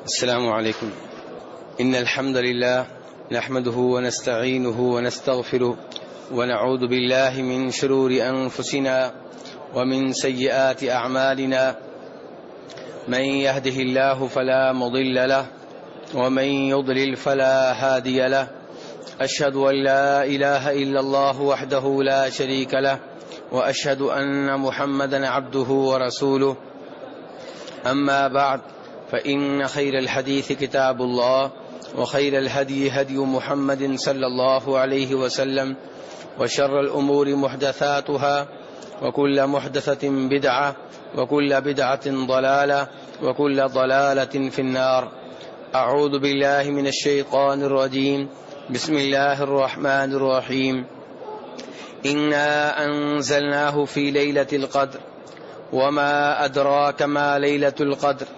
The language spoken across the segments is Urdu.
السلام عليكم. إن الحمد لله نحمده ونستعينه ونستغفره ونعوذ بالله من شرور أنفسنا ومن سيئات أعمالنا. من يهده الله فلا مضل له ومن يضلل فلا هادي له. أشهد أن لا إله إلا الله وحده لا شريك له وأشهد أن محمدا عبده ورسوله. أما بعد فإن خير الحديث كتاب الله وخير الهدي هدي محمد صلى الله عليه وسلم وشر الأمور محدثاتها وكل محدثة بدعة وكل بدعة ضلالة وكل ضلالة في النار. أعوذ بالله من الشيطان الرجيم. بسم الله الرحمن الرحيم. إنا أنزلناه في ليلة القدر وما أدراك ما ليلة القدر.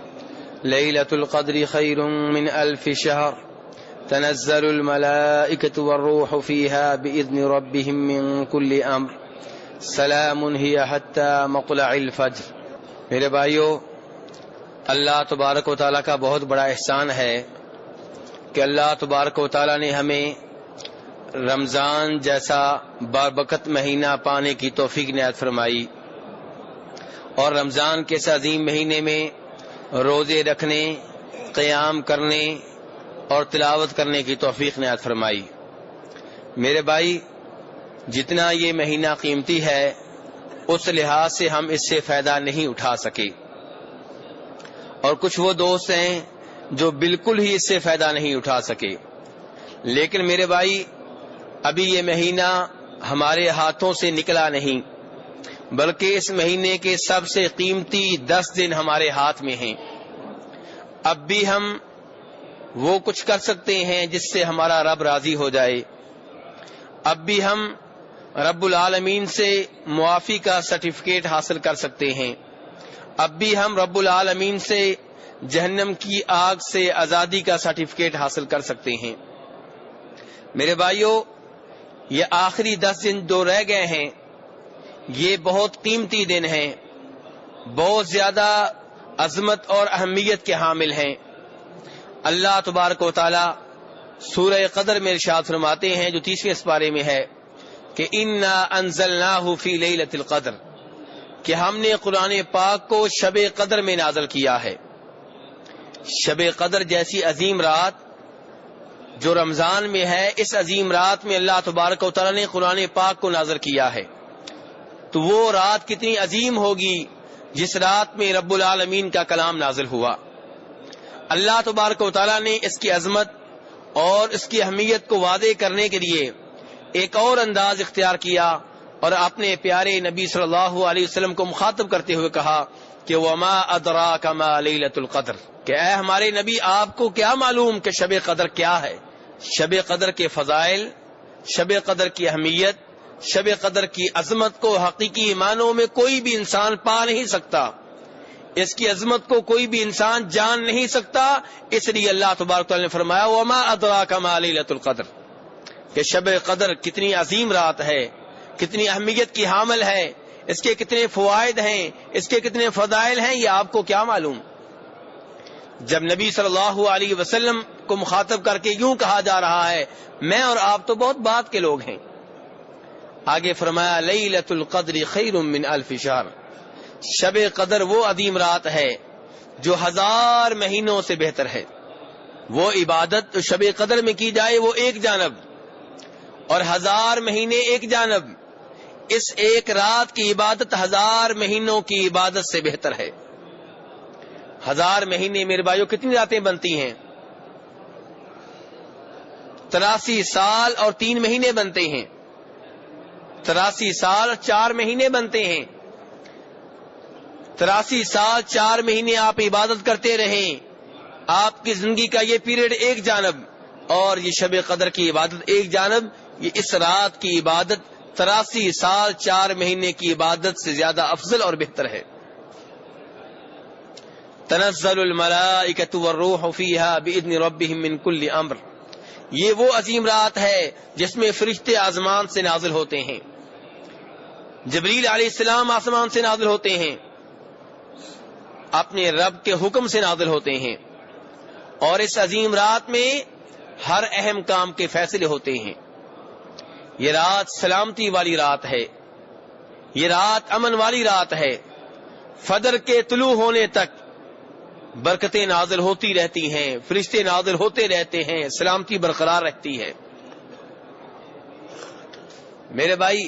ليلة القدر خير من 1000 شهر. تنزل الملائكة والروح فيها بإذن ربهم من كل أمر. سلام هي حتى مطلع الفجر. میرے بھائیو، اللہ تبارک و تعالیٰ کا بہت بڑا احسان ہے کہ اللہ تبارک و تعالیٰ نے ہمیں رمضان جیسا بابرکت مہینہ پانے کی توفیق عنایت فرمائی، اور رمضان کے اس عظیم مہینے میں روزے رکھنے، قیام کرنے اور تلاوت کرنے کی توفیق عنایت فرمائی۔ میرے بھائی، جتنا یہ مہینہ قیمتی ہے اس لحاظ سے ہم اس سے فائدہ نہیں اٹھا سکے، اور کچھ وہ دوست ہیں جو بالکل ہی اس سے فائدہ نہیں اٹھا سکے۔ لیکن میرے بھائی، ابھی یہ مہینہ ہمارے ہاتھوں سے نکلا نہیں، بلکہ اس مہینے کے سب سے قیمتی 10 دن ہمارے ہاتھ میں ہیں۔ اب بھی ہم وہ کچھ کر سکتے ہیں جس سے ہمارا رب راضی ہو جائے۔ اب بھی ہم رب العالمین سے معافی کا سرٹیفکیٹ حاصل کر سکتے ہیں۔ اب بھی ہم رب العالمین سے جہنم کی آگ سے آزادی کا سرٹیفکیٹ حاصل کر سکتے ہیں۔ میرے بھائیو، یہ آخری 10 دن جو رہ گئے ہیں یہ بہت قیمتی دن ہیں، بہت زیادہ عظمت اور اہمیت کے حامل ہیں۔ اللہ تبارک و تعالی سورہ قدر میں ارشاد فرماتے ہیں، جو 30ویں سپارے میں ہے، کہ انا انزلناہ فی لیلۃ القدر، کہ ہم نے قرآن پاک کو شب قدر میں نازل کیا ہے۔ شب قدر جیسی عظیم رات جو رمضان میں ہے، اس عظیم رات میں اللہ تبارک و تعالی نے قرآن پاک کو نازل کیا ہے، تو وہ رات کتنی عظیم ہوگی جس رات میں رب العالمین کا کلام نازل ہوا۔ اللہ تبارک و تعالی نے اس کی عظمت اور اس کی اہمیت کو واضح کرنے کے لیے ایک اور انداز اختیار کیا، اور اپنے پیارے نبی صلی اللہ علیہ وسلم کو مخاطب کرتے ہوئے کہا کہ وما ادراک ما لیلۃ القدر، کہ اے ہمارے نبی، آپ کو کیا معلوم کہ شب قدر کیا ہے؟ شب قدر کے فضائل، شب قدر کی اہمیت، شب قدر کی عظمت کو حقیقی معنوں میں کوئی بھی انسان پا نہیں سکتا، اس کی عظمت کو کوئی بھی انسان جان نہیں سکتا۔ اس لیے اللہ تبارک تعالی نے فرمایا وما ادراک ما لیلۃ القدر، کہ شب قدر کتنی عظیم رات ہے، کتنی اہمیت کی حامل ہے، اس کے کتنے فوائد ہیں، اس کے کتنے فضائل ہیں، یہ آپ کو کیا معلوم؟ جب نبی صلی اللہ علیہ وسلم کو مخاطب کر کے یوں کہا جا رہا ہے، میں اور آپ تو بہت بات کے لوگ ہیں، آگے فرمایا لیلۃ القدر خیر من 1000 شہر، شب قدر وہ عظیم رات ہے جو 1000 مہینوں سے بہتر ہے۔ وہ عبادت جو شب قدر میں کی جائے وہ ایک جانب، اور 1000 مہینے ایک جانب، اس ایک رات کی عبادت 1000 مہینوں کی عبادت سے بہتر ہے۔ 1000 مہینے میرے بھائیوں کتنی راتیں بنتی ہیں؟ 83 سال اور 3 مہینے بنتے ہیں، 83 سال 4 مہینے بنتے ہیں۔ 83 سال 4 مہینے آپ عبادت کرتے رہیں، آپ کی زندگی کا یہ پیریڈ ایک جانب، اور یہ شب قدر کی عبادت ایک جانب۔ یہ اس رات کی عبادت 83 سال 4 مہینے کی عبادت سے زیادہ افضل اور بہتر ہے۔ تنزل الملائکۃ والروح فیہا بإذن ربہم من کل امر، یہ وہ عظیم رات ہے جس میں فرشتے آسمان سے نازل ہوتے ہیں، جبریل علیہ السلام آسمان سے نازل ہوتے ہیں، اپنے رب کے حکم سے نازل ہوتے ہیں، اور اس عظیم رات میں ہر اہم کام کے فیصلے ہوتے ہیں. یہ رات سلامتی والی رات ہے, یہ رات امن والی رات ہے. فجر کے طلوع ہونے تک برکتیں نازل ہوتی رہتی ہیں, فرشتے نازل ہوتے رہتے ہیں, سلامتی برقرار رہتی ہے. میرے بھائی,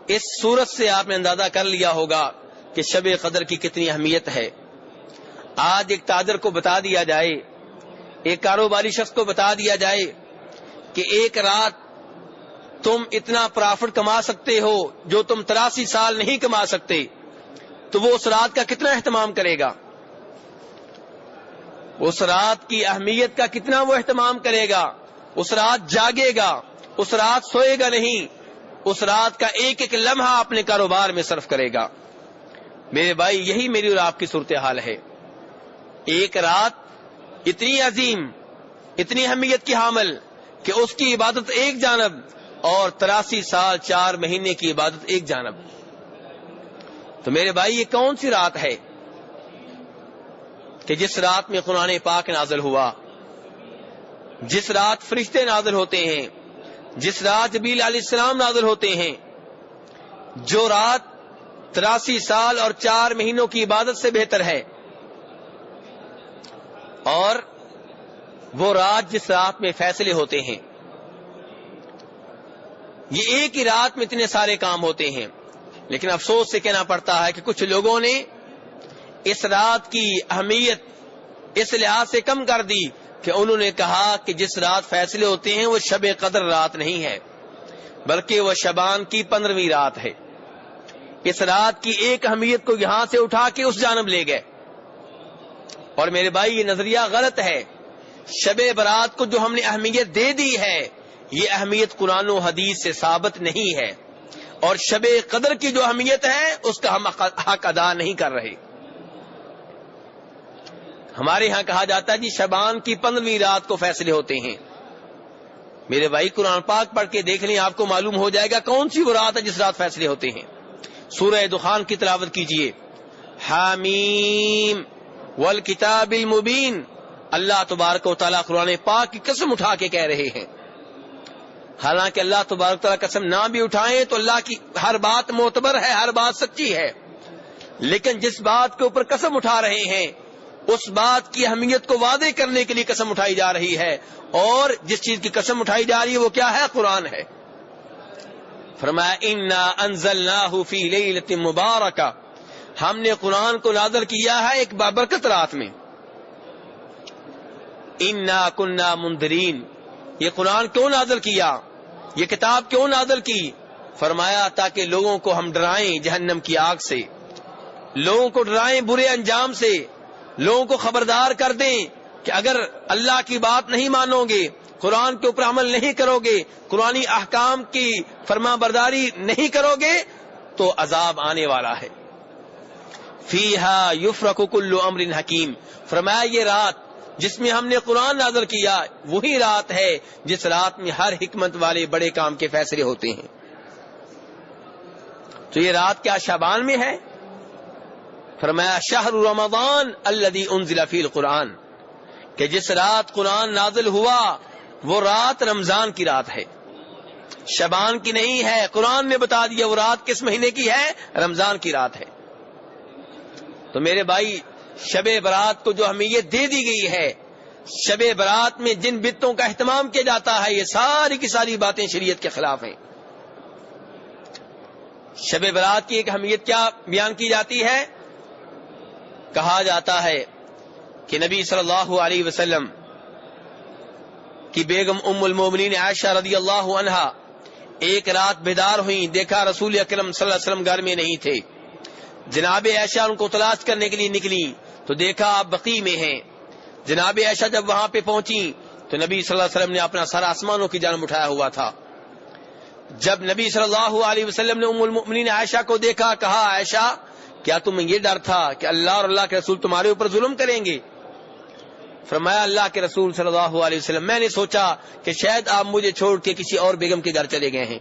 اس صورت سے آپ نے اندازہ کر لیا ہوگا کہ شب قدر کی کتنی اہمیت ہے. آج ایک تاجر کو بتا دیا جائے, ایک کاروباری شخص کو بتا دیا جائے کہ ایک رات تم اتنا پرافٹ کما سکتے ہو جو تم 83 سال نہیں کما سکتے, تو وہ اس رات کا کتنا اہتمام کرے گا, اس رات کی اہمیت کا کتنا وہ اہتمام کرے گا. اس رات جاگے گا, اس رات سوئے گا نہیں, اس رات کا ایک ایک لمحہ اپنے کاروبار میں صرف کرے گا. میرے بھائی, یہی میری اور آپ کی صورتحال ہے. ایک رات اتنی عظیم, اتنی اہمیت کی حامل کہ اس کی عبادت ایک جانب اور 83 سال 4 مہینے کی عبادت ایک جانب. تو میرے بھائی, یہ کون سی رات ہے کہ جس رات میں قرآن پاک نازل ہوا, جس رات فرشتے نازل ہوتے ہیں, جس رات جبریل علیہ السلام نازل ہوتے ہیں, جو رات 83 سال اور 4 مہینوں کی عبادت سے بہتر ہے, اور وہ رات جس رات میں فیصلے ہوتے ہیں. یہ ایک ہی رات میں اتنے سارے کام ہوتے ہیں, لیکن افسوس سے کہنا پڑتا ہے کہ کچھ لوگوں نے اس رات کی اہمیت اس لحاظ سے کم کر دی کہ انہوں نے کہا کہ جس رات فیصلے ہوتے ہیں وہ شب قدر رات نہیں ہے, بلکہ وہ شعبان کی 15ویں رات ہے. اس رات کی ایک اہمیت کو یہاں سے اٹھا کے اس جانب لے گئے. اور میرے بھائی, یہ نظریہ غلط ہے. شب برات کو جو ہم نے اہمیت دے دی ہے, یہ اہمیت قرآن و حدیث سے ثابت نہیں ہے, اور شب قدر کی جو اہمیت ہے اس کا ہم حق ادا نہیں کر رہے. ہمارے ہاں کہا جاتا ہے جی شعبان کی 15ویں رات کو فیصلے ہوتے ہیں. میرے بھائی, قرآن پاک پڑھ کے دیکھ لیں, آپ کو معلوم ہو جائے گا کون سی وہ رات ہے جس رات فیصلے ہوتے ہیں. سورہ دخان کی تلاوت کیجئے. حامیم والکتاب المبین. اللہ تبارک و تعالیٰ قرآن پاک کی قسم اٹھا کے کہہ رہے ہیں. حالانکہ اللہ تبارک و تعالیٰ قسم نہ بھی اٹھائیں تو اللہ کی ہر بات معتبر ہے, ہر بات سچی ہے, لیکن جس بات کے اوپر قسم اٹھا رہے ہیں اس بات کی اہمیت کو واضح کرنے کے لیے قسم اٹھائی جا رہی ہے, اور جس چیز کی قسم اٹھائی جا رہی ہے وہ کیا ہے؟ قرآن ہے. فرمایا انا انزلناہ فی لیلۃ مبارکہ, ہم نے قرآن کو نازل کیا ہے ایک بابرکت رات میں. انا کنا منذرین, یہ قرآن کیوں نازل کیا, یہ کتاب کیوں نازل کی؟ فرمایا تاکہ لوگوں کو ہم ڈرائیں جہنم کی آگ سے, لوگوں کو ڈرائیں برے انجام سے, لوگوں کو خبردار کر دیں کہ اگر اللہ کی بات نہیں مانو گے, قرآن کے اوپر عمل نہیں کرو گے, قرآنی احکام کی فرما برداری نہیں کرو گے تو عذاب آنے والا ہے. فیہا یفرق کل امر حکیم. فرمایا یہ رات جس میں ہم نے قرآن نازل کیا وہی رات ہے جس رات میں ہر حکمت والے بڑے کام کے فیصلے ہوتے ہیں. تو یہ رات کیا شعبان میں ہے؟ فرمایا شہر رمضان الذی انزل فی القرآن, کہ جس رات قرآن نازل ہوا وہ رات رمضان کی رات ہے, شعبان کی نہیں ہے. قرآن نے بتا دیا وہ رات کس مہینے کی ہے, رمضان کی رات ہے. تو میرے بھائی, شب برات کو جو اہمیت دے دی گئی ہے, شب برات میں جن بدتوں کا اہتمام کیا جاتا ہے, یہ ساری کی ساری باتیں شریعت کے خلاف ہیں. شب برات کی ایک اہمیت کیا بیان کی جاتی ہے؟ کہا جاتا ہے کہ نبی صلی اللہ علیہ وسلم کی بیگم ام المومنین عائشہ رضی اللہ عنہا ایک رات بیدار ہوئیں, دیکھا رسول اکرم صلی اللہ علیہ وسلم گھر میں نہیں تھے. جناب عائشہ ان کو تلاش کرنے کے لیے نکلی تو دیکھا آپ بقیع میں ہیں. جناب عائشہ جب وہاں پہ پہنچی تو نبی صلی اللہ علیہ وسلم نے اپنا سر آسمانوں کی جانب اٹھایا ہوا تھا. جب نبی صلی اللہ علیہ وسلم نے ام المؤمنین عائشہ کو دیکھا, کہا عائشہ کیا تمہیں یہ ڈر تھا کہ اللہ اور اللہ کے رسول تمہارے اوپر ظلم کریں گے؟ فرمایا اللہ کے رسول صلی اللہ علیہ وسلم, میں نے سوچا کہ شاید آپ مجھے چھوڑ کے کسی اور بیگم کے گھر چلے گئے ہیں.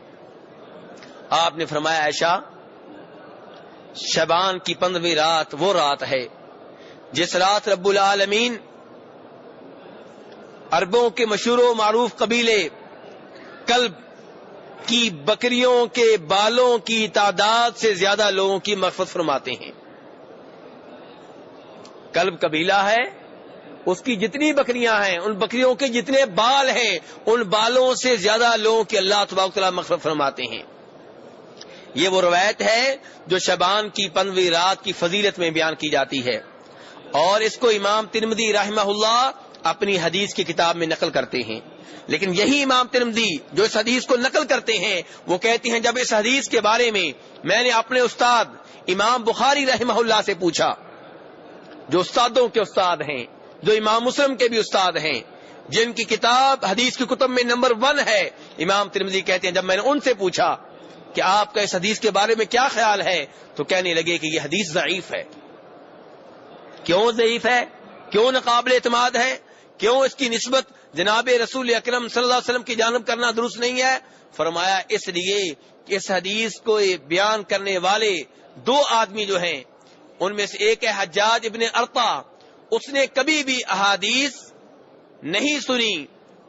آپ نے فرمایا عائشہ شعبان کی 15ویں رات وہ رات ہے جس رات رب العالمین عربوں کے مشہور و معروف قبیلے کلب کی بکریوں کے بالوں کی تعداد سے زیادہ لوگوں کی مغفرت فرماتے ہیں. کلب قبیلہ ہے، اس کی جتنی بکریاں ہیں، ان بکریوں کے جتنے بال ہیں، ان بالوں سے زیادہ لوگوں کی اللہ تبارک و تعالی مغفرت فرماتے ہیں. یہ وہ روایت ہے جو شعبان کی 15ویں رات کی فضیلت میں بیان کی جاتی ہے، اور اس کو امام ترمذی رحمہ اللہ اپنی حدیث کی کتاب میں نقل کرتے ہیں. لیکن یہی امام ترمذی جو اس حدیث کو نقل کرتے ہیں وہ کہتے ہیں جب اس حدیث کے بارے میں نے اپنے استاد امام بخاری رحمہ اللہ سے پوچھا، جو استادوں کے استاد ہیں، جو امام مسلم کے بھی استاد ہیں، جن کی کتاب حدیث کی کتب میں نمبر 1 ہے، امام ترمذی کہتے ہیں جب میں نے ان سے پوچھا کہ آپ کا اس حدیث کے بارے میں کیا خیال ہے، تو کہنے لگے کہ یہ حدیث ضعیف ہے. کیوں ضعیف ہے؟ کیوں ناقابل اعتماد ہے؟ کیوں اس کی نسبت جناب رسول اکرم صلی اللہ علیہ وسلم کی جانب کرنا درست نہیں ہے؟ فرمایا اس لیے کہ اس حدیث کو بیان کرنے والے 2 آدمی جو ہیں، ان میں سے ایک ہے حجاج ابن ارطا، اس نے کبھی بھی احادیث نہیں سنی،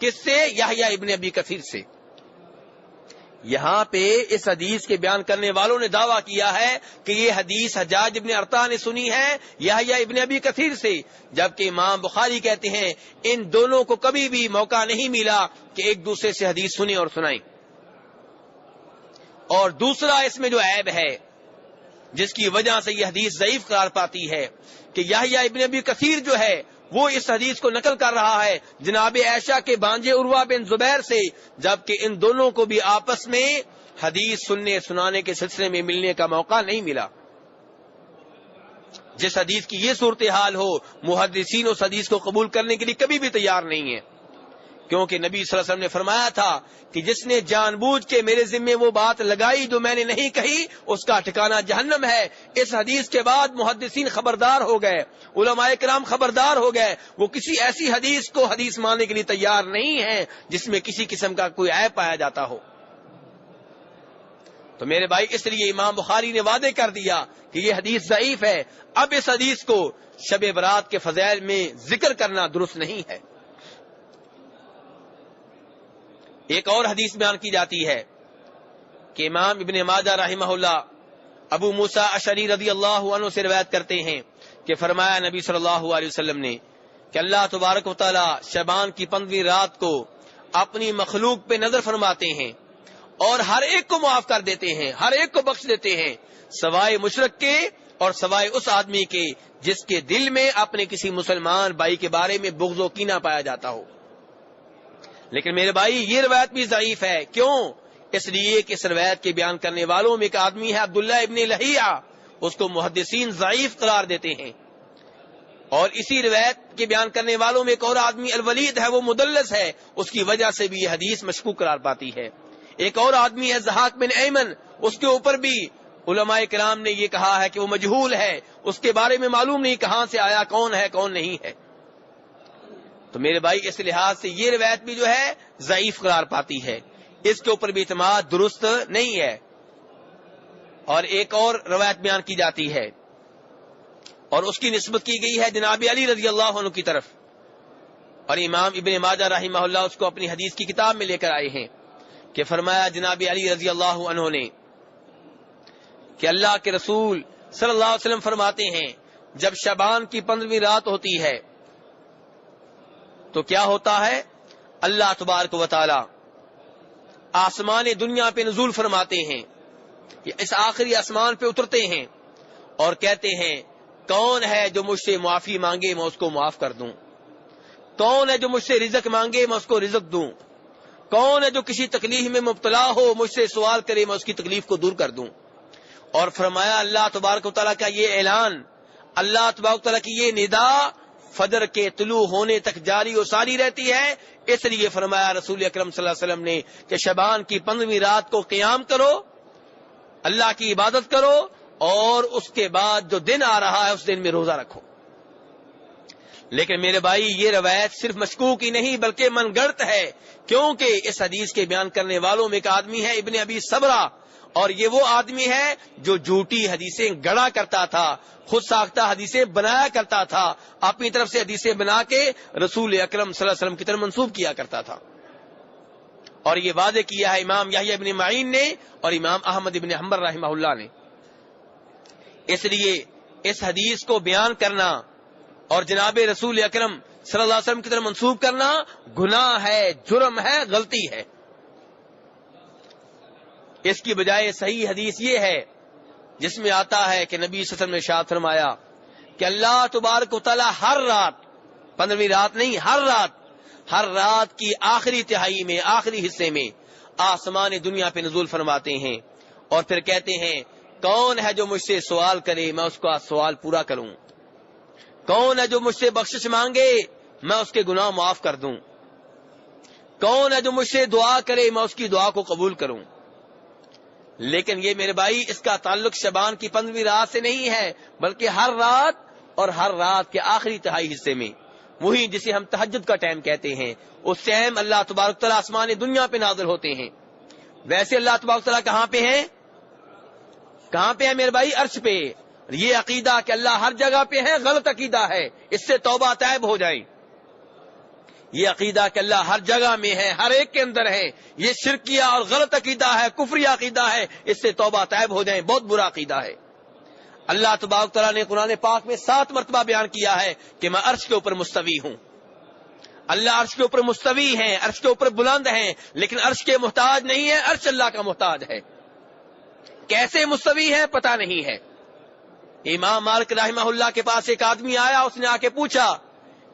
کس سے؟ یحییٰ ابن ابی کثیر سے. یہاں پہ اس حدیث کے بیان کرنے والوں نے دعویٰ کیا ہے کہ یہ حدیث حجاج ابن ارطا نے سنی ہے یحییٰ ابن ابی کثیر سے، جبکہ امام بخاری کہتے ہیں ان دونوں کو کبھی بھی موقع نہیں ملا کہ ایک دوسرے سے حدیث سنیں اور سنائیں. اور دوسرا اس میں جو عیب ہے جس کی وجہ سے یہ حدیث ضعیف قرار پاتی ہے کہ یحییٰ ابن ابی کثیر جو ہے وہ اس حدیث کو نقل کر رہا ہے جناب عائشہ کے بھانجے عروہ بن زبیر سے، جبکہ ان دونوں کو بھی آپس میں حدیث سننے سنانے کے سلسلے میں ملنے کا موقع نہیں ملا. جس حدیث کی یہ صورتحال ہو، محدثین اس حدیث کو قبول کرنے کے لیے کبھی بھی تیار نہیں ہیں، کیونکہ نبی صلی اللہ علیہ وسلم نے فرمایا تھا کہ جس نے جان بوجھ کے میرے ذمے وہ بات لگائی جو میں نے نہیں کہی، اس کا ٹھکانہ جہنم ہے. اس حدیث کے بعد محدثین خبردار ہو گئے، علماء کرام خبردار ہو گئے، وہ کسی ایسی حدیث کو حدیث ماننے کے لیے تیار نہیں ہیں جس میں کسی قسم کا کوئی عیب پایا جاتا ہو. تو میرے بھائی اس لیے امام بخاری نے وعدے کر دیا کہ یہ حدیث ضعیف ہے. اب اس حدیث کو شب برات کے فضائل میں ذکر کرنا درست نہیں ہے. ایک اور حدیث بیان کی جاتی ہے کہ امام ابن ماجہ رحمہ اللہ ابو موسیٰ اشعری رضی اللہ عنہ سے روایت کرتے ہیں کہ فرمایا نبی صلی اللہ علیہ وسلم نے کہ اللہ تبارک و تعالی شعبان کی 15ویں رات کو اپنی مخلوق پہ نظر فرماتے ہیں اور ہر ایک کو معاف کر دیتے ہیں، ہر ایک کو بخش دیتے ہیں، سوائے مشرک کے اور سوائے اس آدمی کے جس کے دل میں اپنے کسی مسلمان بھائی کے بارے میں بغض و کینہ پایا جاتا ہو. لیکن میرے بھائی یہ روایت بھی ضعیف ہے. کیوں؟ اس لیے کہ اس روایت کے بیان کرنے والوں میں ایک آدمی ہے عبداللہ ابن لہیعہ، اس کو محدثین ضعیف قرار دیتے ہیں. اور اسی روایت کے بیان کرنے والوں میں ایک اور آدمی الولید ہے، وہ مدلس ہے، اس کی وجہ سے بھی یہ حدیث مشکوک قرار پاتی ہے. ایک اور آدمی ہے ضحاک بن ایمن، اس کے اوپر بھی علماء کرام نے یہ کہا ہے کہ وہ مجہول ہے، اس کے بارے میں معلوم نہیں کہاں سے آیا، کون ہے کون نہیں ہے. تو میرے بھائی اس لحاظ سے یہ روایت بھی جو ہے ضعیف قرار پاتی ہے، اس کے اوپر بھی اعتماد درست نہیں ہے. اور ایک اور روایت بیان کی جاتی ہے اور اس کی نسبت کی گئی ہے جناب علی رضی اللہ عنہ کی طرف، اور امام ابن ماجہ رحمہ اللہ اس کو اپنی حدیث کی کتاب میں لے کر آئے ہیں کہ فرمایا جناب علی رضی اللہ عنہ نے کہ اللہ کے رسول صلی اللہ علیہ وسلم فرماتے ہیں جب شعبان کی 15ویں رات ہوتی ہے تو کیا ہوتا ہے؟ اللہ تبارک و تعالی آسمان دنیا پہ نزول فرماتے ہیں، اس آخری آسمان پہ اترتے ہیں اور کہتے ہیں کون ہے جو مجھ سے معافی مانگے میں اس کو معاف کر دوں، کون ہے جو مجھ سے رزق مانگے میں اس کو رزق دوں، کون ہے جو کسی تکلیف میں مبتلا ہو مجھ سے سوال کرے میں اس کی تکلیف کو دور کر دوں. اور فرمایا اللہ تبارک و تعالیٰ کا یہ اعلان، اللہ تبارک و تعالیٰ کی یہ ندا فجر کے طلوع ہونے تک جاری و ساری رہتی ہے. اس لیے فرمایا رسول اکرم صلی اللہ علیہ وسلم نے کہ شعبان کی 15ویں رات کو قیام کرو، اللہ کی عبادت کرو، اور اس کے بعد جو دن آ رہا ہے اس دن میں روزہ رکھو. لیکن میرے بھائی یہ روایت صرف مشکوک ہی نہیں بلکہ من گڑت ہے، کیونکہ اس حدیث کے بیان کرنے والوں میں ایک آدمی ہے ابن ابی صبرہ، اور یہ وہ آدمی ہے جو جھوٹی حدیثیں گڑا کرتا تھا، خود ساختہ حدیثیں بنایا کرتا تھا، اپنی طرف سے حدیثیں بنا کے رسول اکرم صلی اللہ علیہ وسلم کی طرف منسوب کیا کرتا تھا. اور یہ واضح کیا ہے امام یحییٰ ابن معین نے اور امام احمد ابن حنبل رحمہ اللہ نے. اس لیے اس حدیث کو بیان کرنا اور جناب رسول اکرم صلی اللہ علیہ وسلم کی طرف منسوب کرنا گناہ ہے، جرم ہے، غلطی ہے. اس کی بجائے صحیح حدیث یہ ہے جس میں آتا ہے کہ نبی صلی اللہ علیہ وسلم نے ارشاد فرمایا کہ اللہ تبارک و تعالی ہر رات، 15ویں رات نہیں، ہر رات کی آخری تہائی میں، آخری حصے میں آسمان دنیا پہ نزول فرماتے ہیں اور پھر کہتے ہیں کون ہے جو مجھ سے سوال کرے میں اس کا سوال پورا کروں، کون ہے جو مجھ سے بخشش مانگے میں اس کے گناہ معاف کر دوں، کون ہے جو مجھ سے دعا کرے میں اس کی دعا کو قبول کروں. لیکن یہ میرے بھائی اس کا تعلق شعبان کی 15ویں رات سے نہیں ہے بلکہ ہر رات اور ہر رات کے آخری تہائی حصے میں، وہی جسے ہم تہجد کا ٹائم کہتے ہیں، اس ٹائم اللہ تبارک تعالیٰ آسمان دنیا پہ نازل ہوتے ہیں. ویسے اللہ تبارک تعالیٰ کہاں پہ ہیں؟ کہاں پہ ہے میرے بھائی؟ عرش پہ. یہ عقیدہ کہ اللہ ہر جگہ پہ ہے غلط عقیدہ ہے، اس سے توبہ طائب ہو جائیں. یہ عقیدہ کہ اللہ ہر جگہ میں ہے، ہر ایک کے اندر ہے، یہ شرکیہ اور غلط عقیدہ ہے، کفری عقیدہ ہے، اس سے توبہ طائب ہو جائیں، بہت برا عقیدہ ہے. اللہ تبارک تعالیٰ نے قرآن پاک میں 7 مرتبہ بیان کیا ہے کہ میں عرش کے اوپر مستوی ہوں. اللہ عرش کے اوپر مستوی ہیں، عرش کے اوپر بلند ہیں، لیکن عرش کے محتاج نہیں ہے، عرش اللہ کا محتاج ہے. کیسے مستوی ہے پتہ نہیں ہے. امام مالک رحمہ اللہ کے پاس ایک آدمی آیا، اس نے آ کے پوچھا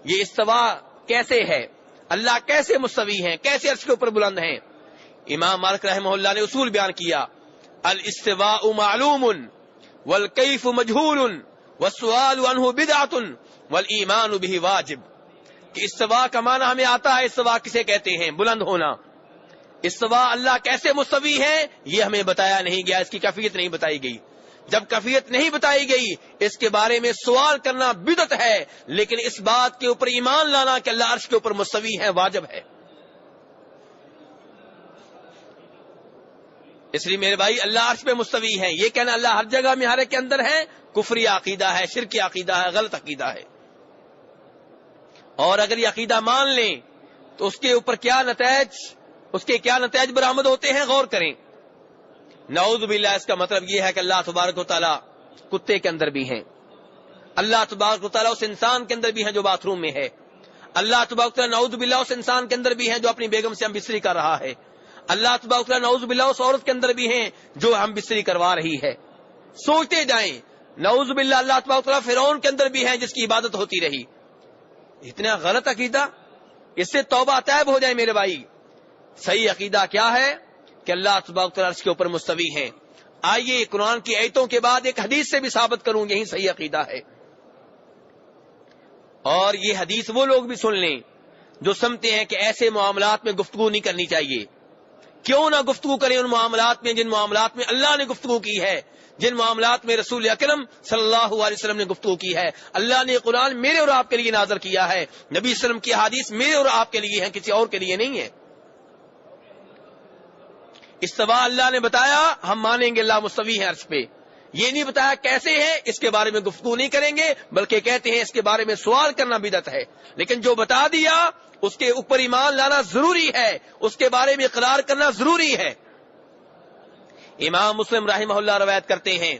یہ استوا کیسے ہے، اللہ کیسے مستوی ہیں، کیسے عرش کے اوپر بلند ہیں. امام مالک رحمہ اللہ نے اصول بیان کیا، الاستواء معلوم والکیف مجہول والسؤال عنہ بدعۃ والایمان بہ واجب. کہ استوا کا معنی ہمیں آتا ہے، استوا کسے کہتے ہیں؟ بلند ہونا. استوا اللہ کیسے مستوی ہے یہ ہمیں بتایا نہیں گیا، اس کی کیفیت نہیں بتائی گئی. جب کیفیت نہیں بتائی گئی اس کے بارے میں سوال کرنا بدعت ہے، لیکن اس بات کے اوپر ایمان لانا کہ اللہ عرش کے اوپر مستوی ہے واجب ہے. اس لیے میرے بھائی اللہ عرش پہ مستوی ہے، یہ کہنا اللہ ہر جگہ میں ہر ایک کے اندر ہے کفری عقیدہ ہے، شرکی عقیدہ ہے، غلط عقیدہ ہے. اور اگر یہ عقیدہ مان لیں تو اس کے اوپر کیا نتائج برآمد ہوتے ہیں، غور کریں. نعوذ باللہ، اس کا مطلب یہ ہے کہ اللہ تبارک و تعالیٰ کتے کے اندر بھی ہیں، اللہ تبارک و تعالیٰ اس انسان کے اندر بھی ہیں جو باتھ روم میں ہے، اللہ تبارک و تعالیٰ نعوذ باللہ اس انسان کے اندر بھی ہیں جو اپنی بیگم سے ہم بستری کر رہا ہے، اللہ تبارک و تعالیٰ نعوذ باللہ اس عورت کے اندر بھی ہیں جو ہم بستری کروا رہی ہے. سوچتے جائیں، نعوذ باللہ اللہ تبارک و تعالیٰ فرعون کے اندر بھی ہیں جس کی عبادت ہوتی رہی. اتنا غلط عقیدہ، اس سے توبہ طائب ہو جائے میرے بھائی. صحیح عقیدہ کیا ہے کہ اللہ تبارک و تعالیٰ عرش کے اوپر مستوی ہیں. آئیے قرآن کی آیتوں کے بعد ایک حدیث سے بھی ثابت کروں یہی صحیح عقیدہ ہے. اور یہ حدیث وہ لوگ بھی سن لیں جو سمجھتے ہیں کہ ایسے معاملات میں گفتگو نہیں کرنی چاہیے. کیوں نہ گفتگو کریں ان معاملات میں جن معاملات میں اللہ نے گفتگو کی ہے، جن معاملات میں رسول اکرم صلی اللہ علیہ وسلم نے گفتگو کی ہے. اللہ نے قرآن میرے اور آپ کے لیے نازل کیا ہے، نبی صلی اللہ علیہ وسلم کی حدیث میرے اور آپ کے لیے ہیں، کسی اور کے لیے نہیں ہے. استوا اللہ نے بتایا، ہم مانیں گے اللہ مستوی ہے عرش پہ. یہ نہیں بتایا کیسے ہے، اس کے بارے میں گفتگو نہیں کریں گے، بلکہ کہتے ہیں اس کے بارے میں سوال کرنا بدعت ہے. لیکن جو بتا دیا اس کے اوپر ایمان لانا ضروری ہے، اس کے بارے میں اقرار کرنا ضروری ہے. امام مسلم رحمہ اللہ روایت کرتے ہیں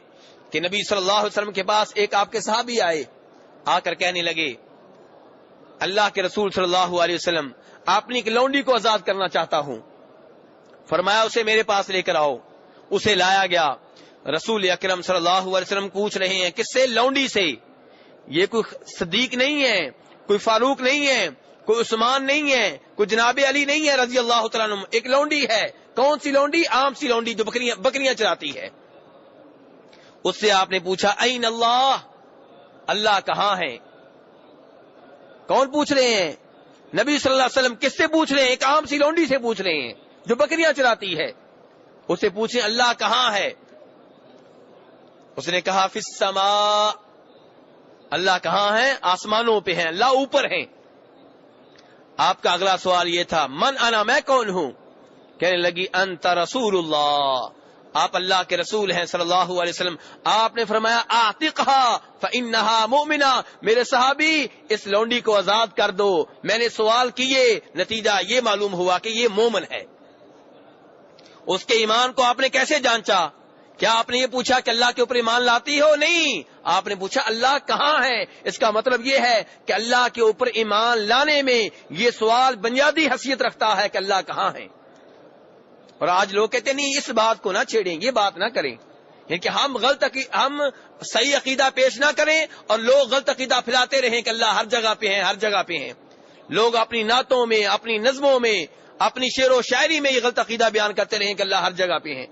کہ نبی صلی اللہ علیہ وسلم کے پاس ایک آپ کے صحابی آئے، آ کر کہنے لگے اللہ کے رسول صلی اللہ علیہ وسلم اپنی ایک لونڈی کو آزاد کرنا چاہتا ہوں. فرمایا اسے میرے پاس لے کر آؤ. اسے لایا گیا. رسول اکرم صلی اللہ علیہ وسلم پوچھ رہے ہیں کس سے؟ لونڈی سے. یہ کوئی صدیق نہیں ہے، کوئی فاروق نہیں ہے، کوئی عثمان نہیں ہے، کوئی جناب علی نہیں ہے رضی اللہ تعالیٰ عنہ. ایک لونڈی ہے. کون سی لونڈی؟ عام سی لونڈی جو بکریاں چراتی ہے. اس سے آپ نے پوچھا این اللہ، اللہ کہاں ہے؟ کون پوچھ رہے ہیں؟ نبی صلی اللہ علیہ وسلم. کس سے پوچھ رہے ہیں؟ ایک عام سی لونڈی سے پوچھ رہے ہیں جو بکریاں چراتی ہے. اسے پوچھیں اللہ کہاں ہے؟ اس نے کہا فی السماء، اللہ کہاں ہیں؟ آسمانوں پہ ہیں، اللہ اوپر ہیں۔ آپ کا اگلا سوال یہ تھا من انا، میں کون ہوں؟ کہنے لگی انت رسول اللہ، آپ اللہ کے رسول ہیں صلی اللہ علیہ وسلم۔ آپ نے فرمایا اعتقھا فانھا مؤمنہ، میرے صحابی اس لونڈی کو آزاد کر دو۔ میں نے سوال کیے، نتیجہ یہ معلوم ہوا کہ یہ مومن ہے۔ اس کے ایمان کو آپ نے کیسے جانچا؟ کیا آپ نے یہ پوچھا کہ اللہ کے اوپر ایمان لاتی ہو؟ نہیں، آپ نے پوچھا اللہ کہاں ہے۔ اس کا مطلب یہ ہے کہ اللہ کے اوپر ایمان لانے میں یہ سوال بنیادی حیثیت رکھتا ہے کہ اللہ کہاں ہے۔ اور آج لوگ کہتے ہیں نہیں اس بات کو نہ چھیڑیں، یہ بات نہ کریں، یعنی کہ ہم صحیح عقیدہ پیش نہ کریں اور لوگ غلط عقیدہ پھیلاتے رہیں کہ اللہ ہر جگہ پہ ہیں، ہر جگہ پہ ہیں۔ لوگ اپنی نعتوں میں، اپنی نظموں میں، اپنی شعر و شاعری میں یہ غلط عقیدہ بیان کرتے رہیں کہ اللہ ہر جگہ پہ ہیں۔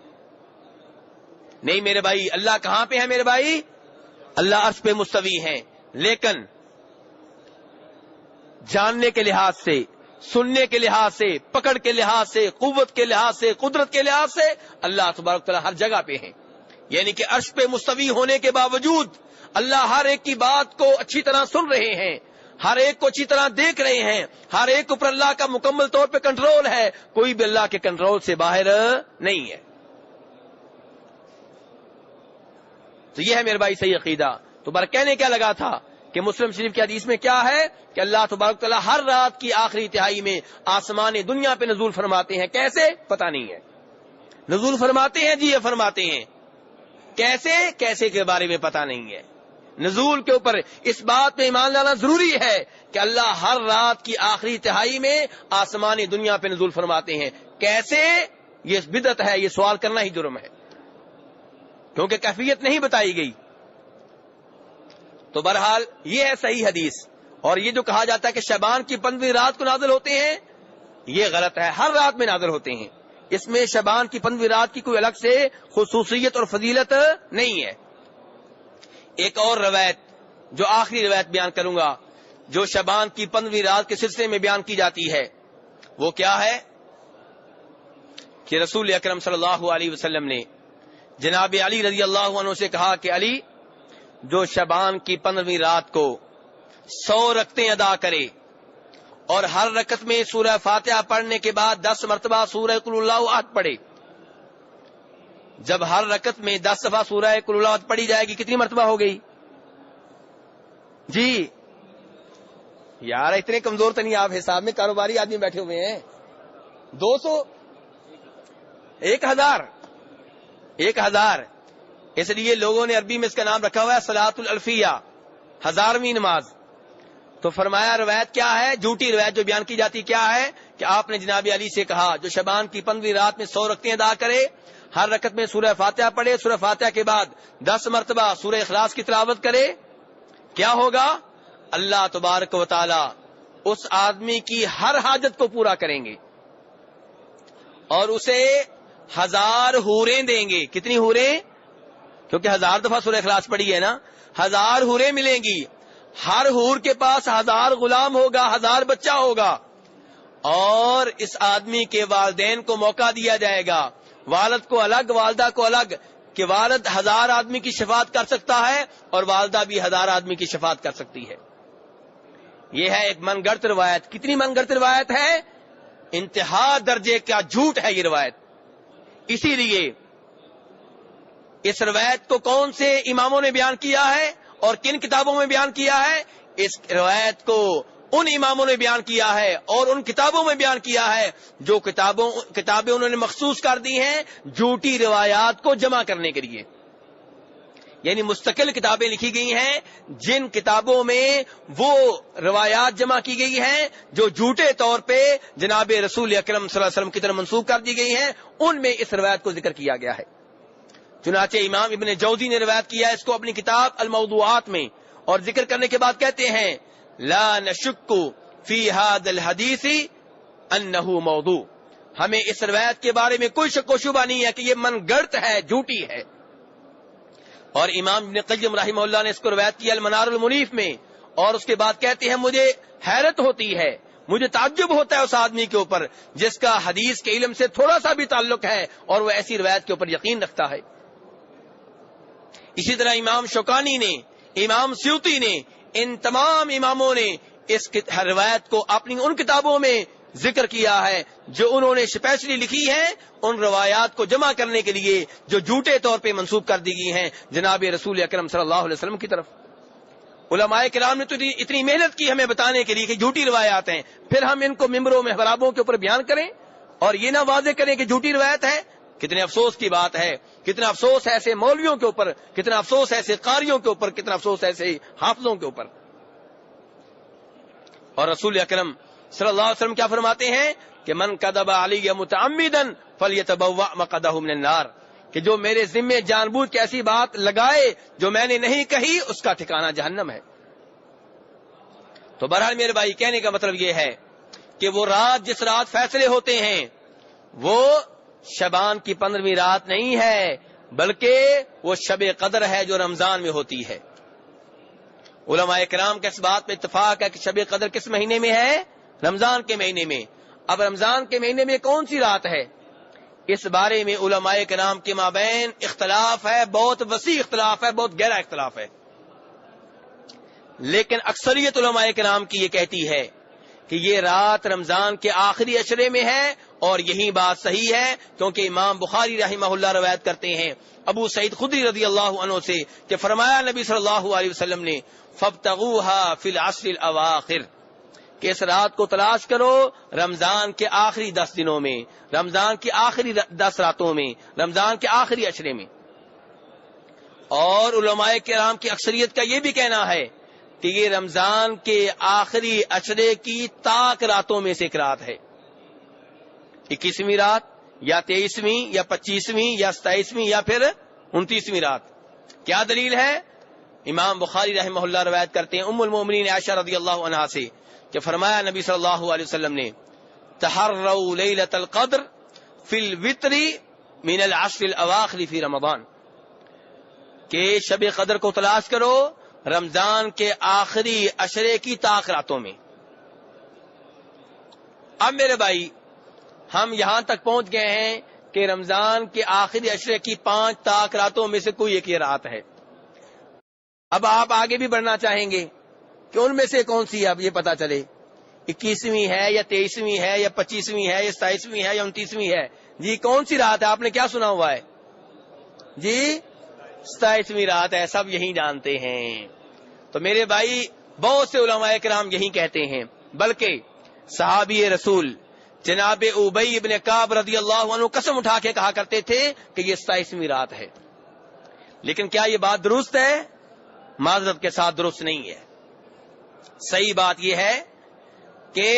نہیں میرے بھائی، اللہ کہاں پہ ہے میرے بھائی؟ اللہ عرش پہ مستوی ہیں، لیکن جاننے کے لحاظ سے، سننے کے لحاظ سے، پکڑ کے لحاظ سے، قوت کے لحاظ سے، قدرت کے لحاظ سے اللہ تبارک تعالیٰ ہر جگہ پہ ہیں۔ یعنی کہ عرش پہ مستوی ہونے کے باوجود اللہ ہر ایک کی بات کو اچھی طرح سن رہے ہیں، ہر ایک کو اچھی طرح دیکھ رہے ہیں، ہر ایک اوپر اللہ کا مکمل طور پہ کنٹرول ہے، کوئی بھی اللہ کے کنٹرول سے باہر نہیں ہے۔ تو یہ ہے میرے بھائی صحیح عقیدہ۔ تو بار کہنے کیا لگا تھا کہ مسلم شریف کی حدیث میں کیا ہے کہ اللہ تبارک تعالیٰ ہر رات کی آخری تہائی میں آسمان دنیا پہ نزول فرماتے ہیں۔ کیسے؟ پتہ نہیں ہے۔ نزول فرماتے ہیں، جی یہ فرماتے ہیں، کیسے کے بارے میں پتہ نہیں ہے۔ نزول کے اوپر اس بات میں ایمان لانا ضروری ہے کہ اللہ ہر رات کی آخری تہائی میں آسمان دنیا پہ نزول فرماتے ہیں۔ کیسے؟ یہ بدعت ہے، یہ سوال کرنا ہی جرم ہے، کیونکہ کیفیت نہیں بتائی گئی۔ تو بہرحال یہ ہے صحیح حدیث۔ اور یہ جو کہا جاتا ہے کہ شعبان کی 15ویں رات کو نازل ہوتے ہیں، یہ غلط ہے، ہر رات میں نازل ہوتے ہیں۔ اس میں شعبان کی 15ویں رات کی کوئی الگ سے خصوصیت اور فضیلت نہیں ہے۔ ایک اور روایت جو آخری روایت بیان کروں گا، جو شعبان کی 15ویں رات کے سلسلے میں بیان کی جاتی ہے، وہ کیا ہے کہ رسول اکرم صلی اللہ علیہ وسلم نے جناب علی رضی اللہ عنہ سے کہا کہ علی، جو شعبان کی 15ویں رات کو 100 رکعتیں ادا کرے اور ہر رکعت میں سورہ فاتحہ پڑھنے کے بعد 10 مرتبہ سورہ قل اللہ احد پڑھے۔ جب ہر رکعت میں 10 دفعہ سورہ قل اللہ احد پڑھی جائے گی، کتنی مرتبہ ہو گئی؟ جی یار اتنے کمزور تو نہیں آپ، حساب میں کاروباری آدمی بیٹھے ہوئے ہیں۔ 200، 1000۔ اس لیے لوگوں نے عربی میں اس کا نام رکھا ہوا ہے صلاۃ الالفیہ، 1000ویں نماز۔ تو فرمایا روایت کیا ہے، جھوٹی روایت جو بیان کی جاتی کیا ہے کہ آپ نے جناب علی سے کہا جو شعبان کی 15ویں رات میں 100 رکعتیں ادا کرے، ہر رکعت میں سورہ فاتحہ پڑھے، سورہ فاتحہ کے بعد 10 مرتبہ سورہ اخلاص کی تلاوت کرے، کیا ہوگا؟ اللہ تبارک و تعالی اس آدمی کی ہر حاجت کو پورا کریں گے اور اسے 1000 حوریں دیں گے۔ کتنی حوریں؟ کیونکہ 1000 دفعہ سورہ اخلاص پڑھی ہے نا، 1000 حوریں ملیں گی۔ ہر حور کے پاس 1000 غلام ہوگا، 1000 بچہ ہوگا، اور اس آدمی کے والدین کو موقع دیا جائے گا، والد کو الگ، والدہ کو الگ، کہ والد 1000 آدمی کی شفاعت کر سکتا ہے اور والدہ بھی 1000 آدمی کی شفاعت کر سکتی ہے۔ یہ ہے ایک من گڑت روایت۔ کتنی من گڑت روایت ہے؟ انتہا درجے کا جھوٹ ہے یہ روایت۔ اسی لیے اس روایت کو کون سے اماموں نے بیان کیا ہے اور کن کتابوں میں بیان کیا ہے؟ اس روایت کو ان اماموں نے بیان کیا ہے اور ان کتابوں میں بیان کیا ہے جو کتابیں انہوں نے مخصوص کر دی ہیں جھوٹی روایات کو جمع کرنے کے لیے۔ یعنی مستقل کتابیں لکھی گئی ہیں جن کتابوں میں وہ روایات جمع کی گئی ہیں جو جھوٹے طور پہ جناب رسول اکرم صلی اللہ علیہ وسلم کی طرف منسوب کر دی گئی ہیں، ان میں اس روایت کو ذکر کیا گیا ہے۔ چنانچہ امام ابن جوزی نے روایت کیا ہے اس کو اپنی کتاب الموضوعات میں، اور ذکر کرنے کے بعد کہتے ہیں لا نشک فی ھذا الحدیث انہ موضوع، ہمیں اس روایت کے بارے میں کوئی شک و شبہ نہیں ہے کہ یہ من گڑت ہے، جھوٹی ہے۔ اور امام ابن قیم رحمہ اللہ نے اس کو روایت کیا المنار المنیف میں، اور اس کے بعد کہتے ہیں مجھے حیرت ہوتی ہے، مجھے تعجب ہوتا ہے اس آدمی کے اوپر جس کا حدیث کے علم سے تھوڑا سا بھی تعلق ہے اور وہ ایسی روایت کے اوپر یقین رکھتا ہے۔ اسی طرح امام شوکانی نے امام سیوطی نے، ان تمام اماموں نے اس روایت کو اپنی ان کتابوں میں ذکر کیا ہے جو انہوں نے اسپیشلی لکھی ہے، ان روایات کو جمع کرنے کے لیے جو جھوٹے طور پہ منسوب کر دی گئی ہیں جناب رسول اکرم صلی اللہ علیہ وسلم کی طرف۔ علماء کرام نے تو اتنی محنت کی ہمیں بتانے کے لیے کہ جھوٹی روایات ہیں، پھر ہم ان کو ممبروں محرابوں کے اوپر بیان کریں اور یہ نہ واضح کریں کہ جھوٹی روایت ہے۔ کتنے افسوس کی بات ہے، کتنا افسوس ہے ایسے مولویوں کے اوپر، کتنا افسوس ہے ایسے قاریوں کے اوپر، کتنا افسوس ہے ایسے حافظوں کے اوپر۔ اور رسول اکرم صلی اللہ علیہ وسلم کیا فرماتے ہیں کہ من کذب علی متعمدا فلیتبوأ مقعدہ من النار، کہ جو میرے ذمے جان بوجھ کے ایسی بات لگائے جو میں نے نہیں کہی، اس کا ٹھکانہ جہنم ہے۔ تو بہرحال میرے بھائی کہنے کا مطلب یہ ہے کہ وہ رات جس رات فیصلے ہوتے ہیں وہ شعبان کی 15ویں رات نہیں ہے، بلکہ وہ شب قدر ہے جو رمضان میں ہوتی ہے۔ علماء کرام کا اس بات پہ اتفاق ہے کہ شب قدر کس مہینے میں ہے؟ رمضان کے مہینے میں۔ اب رمضان کے مہینے میں کون سی رات ہے؟ اس بارے میں علماء کرام کے مابین اختلاف ہے، بہت وسیع اختلاف ہے، بہت گہرا اختلاف ہے، لیکن اکثریت علماء کرام کی یہ کہتی ہے کہ یہ رات رمضان کے آخری عشرے میں ہے، اور یہی بات صحیح ہے کیونکہ امام بخاری رحمہ اللہ روایت کرتے ہیں ابو سعید خدری رضی اللہ عنہ سے کہ فرمایا نبی صلی اللہ علیہ وسلم نے فابتغوها فی العشر الاواخر، کہ اس رات کو تلاش کرو رمضان کے آخری 10 دنوں میں، رمضان کی آخری 10 راتوں میں، رمضان کے آخری عشرے میں۔ اور علماء کرام کی اکثریت کا یہ بھی کہنا ہے کہ یہ رمضان کے آخری عشرے کی طاق راتوں میں سے ایک رات ہے، 21ویں رات یا 23ویں یا 25ویں یا 27ویں یا پھر 29ویں رات۔ کیا دلیل ہے؟ امام بخاری رحمہ اللہ روایت کرتے ہیں ام المومنین عائشہ رضی اللہ عنہا سے کہ فرمایا نبی صلی اللہ علیہ وسلم نے تحروا لیلۃ القدر فی الوتر من العشر الاواخر فی رمضان، کہ شب قدر کو تلاش کرو رمضان کے آخری عشرے کی طاق راتوں میں۔ اب میرے بھائی ہم یہاں تک پہنچ گئے ہیں کہ رمضان کے آخری عشرے کی 5 طاق راتوں میں سے کوئی ایک یہ رات ہے۔ اب آپ آگے بھی بڑھنا چاہیں گے کہ ان میں سے کون سی اب یہ پتا چلے 21ویں ہے یا 23ویں ہے یا 25ویں ہے یا 27ویں ہے یا 29ویں ہے۔ جی کون سی رات ہے؟ آپ نے کیا سنا ہوا ہے؟ جی 27ویں رات ہے، سب یہی جانتے ہیں۔ تو میرے بھائی بہت سے علماء کرام یہی کہتے ہیں، بلکہ صحابی رسول جناب ابی ابن کعب رضی اللہ عنہ قسم اٹھا کے کہا کرتے تھے کہ یہ 27ویں رات ہے۔ لیکن کیا یہ بات درست ہے؟ معذرت کے ساتھ درست نہیں ہے۔ صحیح بات یہ ہے کہ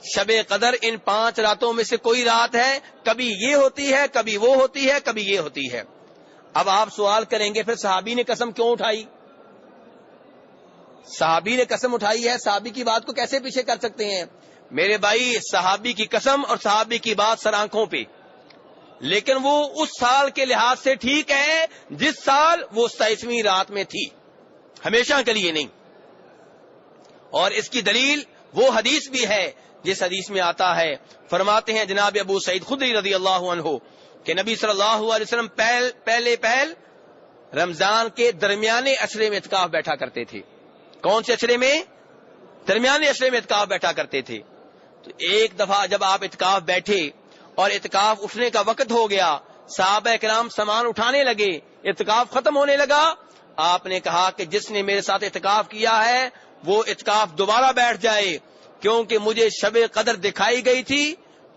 شب قدر ان 5 راتوں میں سے کوئی رات ہے، کبھی یہ ہوتی ہے، کبھی وہ ہوتی ہے، کبھی یہ ہوتی ہے۔ اب آپ سوال کریں گے پھر صحابی نے قسم کیوں اٹھائی؟ صحابی نے قسم اٹھائی ہے، صحابی کی بات کو کیسے پیچھے کر سکتے ہیں؟ میرے بھائی صحابی کی قسم اور صحابی کی بات سر آنکھوں پہ، لیکن وہ اس سال کے لحاظ سے ٹھیک ہے جس سال وہ 27ویں رات میں تھی، ہمیشہ کے لیے نہیں۔ اور اس کی دلیل وہ حدیث بھی ہے جس حدیث میں آتا ہے، فرماتے ہیں جناب ابو سعید خدری رضی اللہ عنہ کہ نبی صلی اللہ علیہ وسلم پہلے رمضان کے درمیانے عشرے میں اعتکاف بیٹھا کرتے تھے۔ کون سے عشرے میں؟ درمیانے عشرے میں اعتکاف بیٹھا کرتے تھے۔ تو ایک دفعہ جب آپ اعتکاف بیٹھے اور اعتکاف اٹھنے کا وقت ہو گیا، صحابہ کرام سامان اٹھانے لگے، اعتکاف ختم ہونے لگا، آپ نے کہا کہ جس نے میرے ساتھ اعتکاف کیا ہے وہ اعتکاف دوبارہ بیٹھ جائے، کیونکہ مجھے شب قدر دکھائی گئی تھی،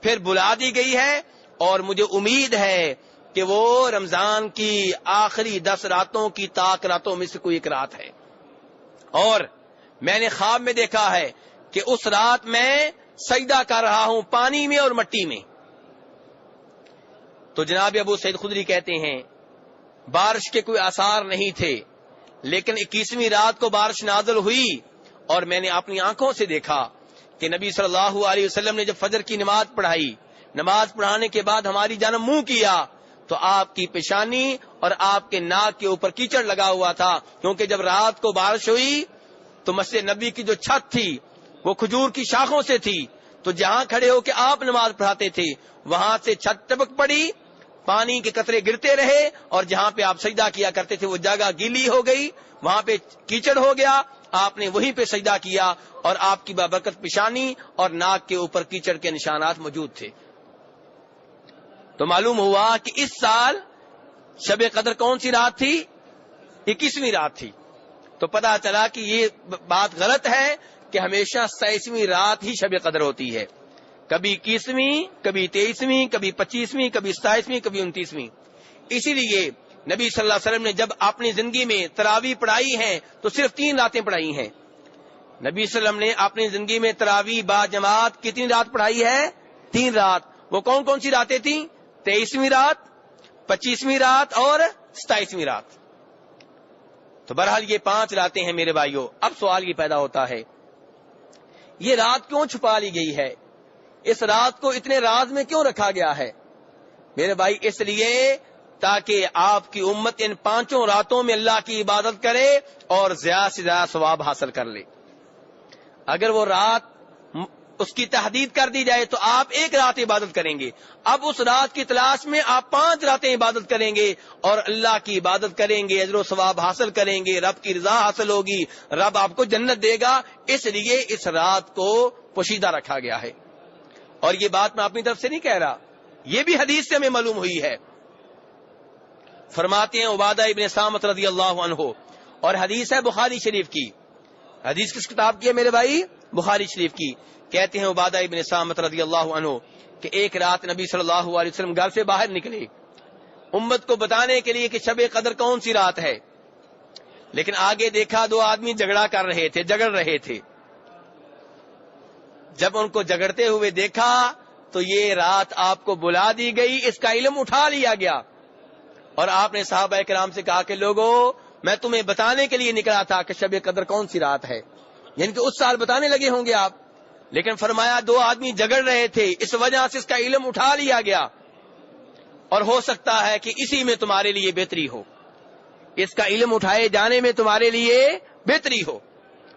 پھر بلا دی گئی ہے، اور مجھے امید ہے کہ وہ رمضان کی آخری 10 راتوں کی طاق راتوں میں سے کوئی ایک رات ہے۔ اور میں نے خواب میں دیکھا ہے کہ اس رات میں سجدہ کر رہا ہوں پانی میں اور مٹی میں۔ تو جناب ابو سعید خدری کہتے ہیں بارش کے کوئی آثار نہیں تھے، لیکن 21ویں رات کو بارش نازل ہوئی اور میں نے اپنی آنکھوں سے دیکھا کہ نبی صلی اللہ علیہ وسلم نے جب فجر کی نماز پڑھائی، نماز پڑھانے کے بعد ہماری جانب منہ کیا تو آپ کی پیشانی اور آپ کے ناک کے اوپر کیچڑ لگا ہوا تھا، کیونکہ جب رات کو بارش ہوئی تو مسجد نبی کی جو چھت تھی وہ کھجور کی شاخوں سے تھی، تو جہاں کھڑے ہو کے آپ نماز پڑھاتے تھے وہاں سے چھت ٹپک پڑی، پانی کے قطرے گرتے رہے اور جہاں پہ آپ سجدہ کیا کرتے تھے وہ جگہ گیلی ہو گئی, وہاں پہ کیچڑ ہو گیا, آپ نے وہیں پہ سجدہ کیا اور آپ کی بابرکت پیشانی اور ناک کے اوپر کیچڑ کے نشانات موجود تھے. تو معلوم ہوا کہ اس سال شب قدر کون سی رات تھی؟ 21ویں رات تھی. تو پتہ چلا کہ یہ بات غلط ہے کہ ہمیشہ 27ویں رات ہی شب قدر ہوتی ہے, کبھی 21ویں, کبھی 23ویں, کبھی 25ویں, کبھی 27ویں, کبھی 29ویں. اسی لیے نبی صلی اللہ علیہ وسلم نے جب اپنی زندگی میں تراویح پڑھائی ہیں تو صرف 3 راتیں پڑھائی ہیں. نبی صلی اللہ علیہ وسلم نے اپنی زندگی میں تراویح با جماعت کتنی رات پڑھائی ہے؟ 3 رات. وہ کون کون سی راتیں تھیں؟ 23ویں رات, 25ویں رات اور 27ویں رات. تو بہرحال یہ 5 راتیں ہیں میرے بھائیوں. اب سوال یہ پیدا ہوتا ہے, یہ رات کیوں چھپا لی گئی ہے؟ اس رات کو اتنے راز میں کیوں رکھا گیا ہے؟ میرے بھائی اس لیے تاکہ آپ کی امت ان 5 راتوں میں اللہ کی عبادت کرے اور زیادہ سے زیادہ ثواب حاصل کر لے. اگر وہ رات اس کی تحدید کر دی جائے تو آپ 1 رات عبادت کریں گے, اب اس رات کی تلاش میں آپ 5 راتیں عبادت کریں گے اور اللہ کی عبادت کریں گے, اجر و ثواب حاصل کریں گے, رب کی رضا حاصل ہوگی, رب آپ کو جنت دے گا. اس لیے اس رات کو پوشیدہ رکھا گیا ہے. اور یہ بات میں اپنی طرف سے نہیں کہہ رہا, یہ بھی حدیث سے ہمیں معلوم ہوئی ہے. فرماتے ہیں عبادہ ابن صامت رضی اللہ عنہ, اور حدیث ہے بخاری شریف کی. حدیث کس کتاب کی ہے میرے بھائی؟ بخاری شریف کی. کہتے ہیں عبادہ ابن صامت رضی اللہ عنہ کہ ایک رات نبی صلی اللہ علیہ وسلم گھر سے باہر نکلے امت کو بتانے کے لیے کہ شب قدر کون سی رات ہے, لیکن آگے دیکھا 2 آدمی جھگڑا کر رہے تھے, جگڑ رہے تھے. جب ان کو جگڑتے ہوئے دیکھا تو یہ رات آپ کو بلا دی گئی, اس کا علم اٹھا لیا گیا. اور آپ نے صحابہ کرام سے کہا کہ لوگوں میں تمہیں بتانے کے لیے نکلا تھا کہ شب قدر کون سی رات ہے, یعنی کہ اس سال بتانے لگے ہوں گے آپ, لیکن فرمایا 2 آدمی جگڑ رہے تھے, اس وجہ سے اس کا علم اٹھا لیا گیا اور ہو سکتا ہے کہ اسی میں تمہارے لیے بہتری ہو, اس کا علم اٹھائے جانے میں تمہارے لیے بہتری ہو.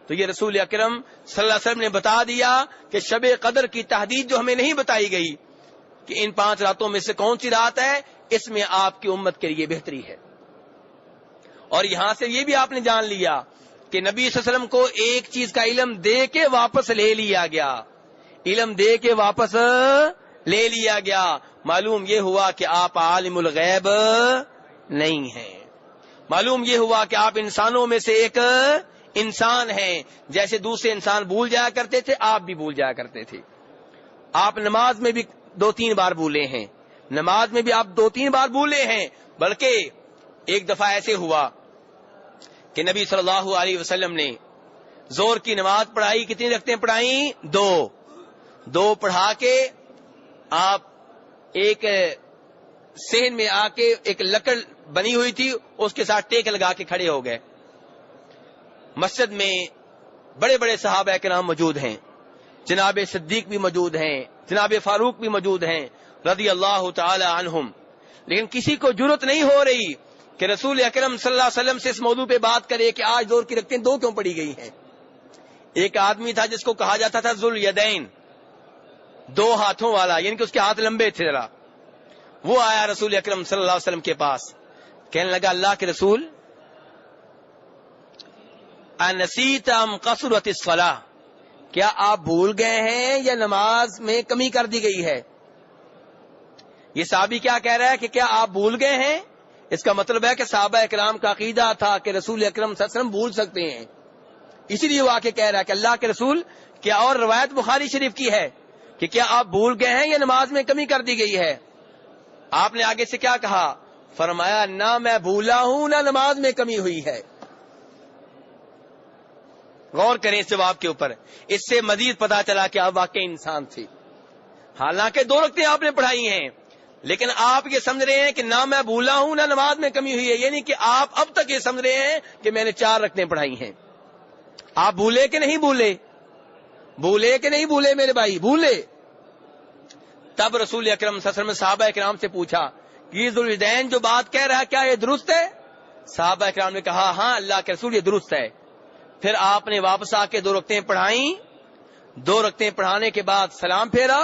تو یہ رسول اکرم صلی اللہ علیہ وسلم نے بتا دیا کہ شب قدر کی تحدید جو ہمیں نہیں بتائی گئی کہ ان 5 راتوں میں سے کون سی رات ہے, اس میں آپ کی امت کے لیے بہتری ہے. اور یہاں سے یہ بھی آپ نے جان لیا کہ نبی صلی اللہ علیہ وسلم کو ایک چیز کا علم دے کے واپس لے لیا گیا, علم دے کے واپس لے لیا گیا. معلوم یہ ہوا کہ آپ عالم الغیب نہیں ہیں, معلوم یہ ہوا کہ آپ انسانوں میں سے ایک انسان ہیں. جیسے دوسرے انسان بھول جایا کرتے تھے آپ بھی بھول جایا کرتے تھے. آپ نماز میں بھی 2-3 بار بھولے ہیں, نماز میں بھی آپ 2-3 بار بھولے ہیں. بلکہ ایک دفعہ ایسے ہوا کہ نبی صلی اللہ علیہ وسلم نے زور کی نماز پڑھائی. کتنی رکعتیں پڑھائیں؟ 2 پڑھا کے آپ ایک صحن میں آ کے ایک لکڑ بنی ہوئی تھی اس کے ساتھ ٹیک لگا کے کھڑے ہو گئے. مسجد میں بڑے بڑے صحابہ کرام موجود ہیں, جناب صدیق بھی موجود ہیں, جناب فاروق بھی موجود ہیں رضی اللہ تعالی عنہم. لیکن کسی کو جرأت نہیں ہو رہی کہ رسول اکرم صلی اللہ علیہ وسلم سے اس موضوع پہ بات کرے کہ آج زور کی رکعتیں 2 کیوں پڑھی گئی ہیں. ایک آدمی تھا جس کو کہا جاتا تھا ذو الیدین, 2 ہاتھوں والا, یعنی کہ اس کے ہاتھ لمبے تھے ذرا. وہ آیا رسول اکرم صلی اللہ علیہ وسلم کے پاس, کہنے لگا اللہ کے رسول انسیت ام قصرت الصلاۃ, کیا آپ بھول گئے ہیں یا نماز میں کمی کر دی گئی ہے؟ یہ صحابی کیا کہہ رہا ہے کہ کیا آپ بھول گئے ہیں؟ اس کا مطلب ہے کہ صحابہ اکرام کا عقیدہ تھا کہ رسول اکرم صلی اللہ علیہ وسلم بھول سکتے ہیں, اسی لیے وہ آ کے کہہ رہا ہے کہ اللہ کے رسول کیا. اور روایت بخاری شریف کی ہے کہ کیا آپ بھول گئے ہیں یا نماز میں کمی کر دی گئی ہے؟ آپ نے آگے سے کیا کہا؟ فرمایا نہ میں بھولا ہوں نہ نماز میں کمی ہوئی ہے. غور کریں اس جواب کے اوپر, اس سے مزید پتا چلا کہ آپ واقعی انسان تھے. حالانکہ 2 رکعتیں آپ نے پڑھائی ہیں, لیکن آپ یہ سمجھ رہے ہیں کہ نہ میں بھولا ہوں نہ نماز میں کمی ہوئی ہے, یعنی کہ آپ اب تک یہ سمجھ رہے ہیں کہ میں نے 4 رکعتیں پڑھائی ہیں. آپ بھولے کہ نہیں بھولے؟ بھولے کہ نہیں بھولے میرے بھائی؟ بھولے. تب رسول اکرم صلی اللہ علیہ وسلم نے صحابہ اکرام سے پوچھا کہ یہ ذو الیدین جو بات کہہ رہا ہے کیا یہ درست ہے؟ صحابہ اکرام نے کہا ہاں اللہ کے رسول یہ درست ہے. پھر آپ نے واپس آ کے 2 رکعتیں پڑھائیں. 2 رکعتیں پڑھانے کے بعد سلام پھیرا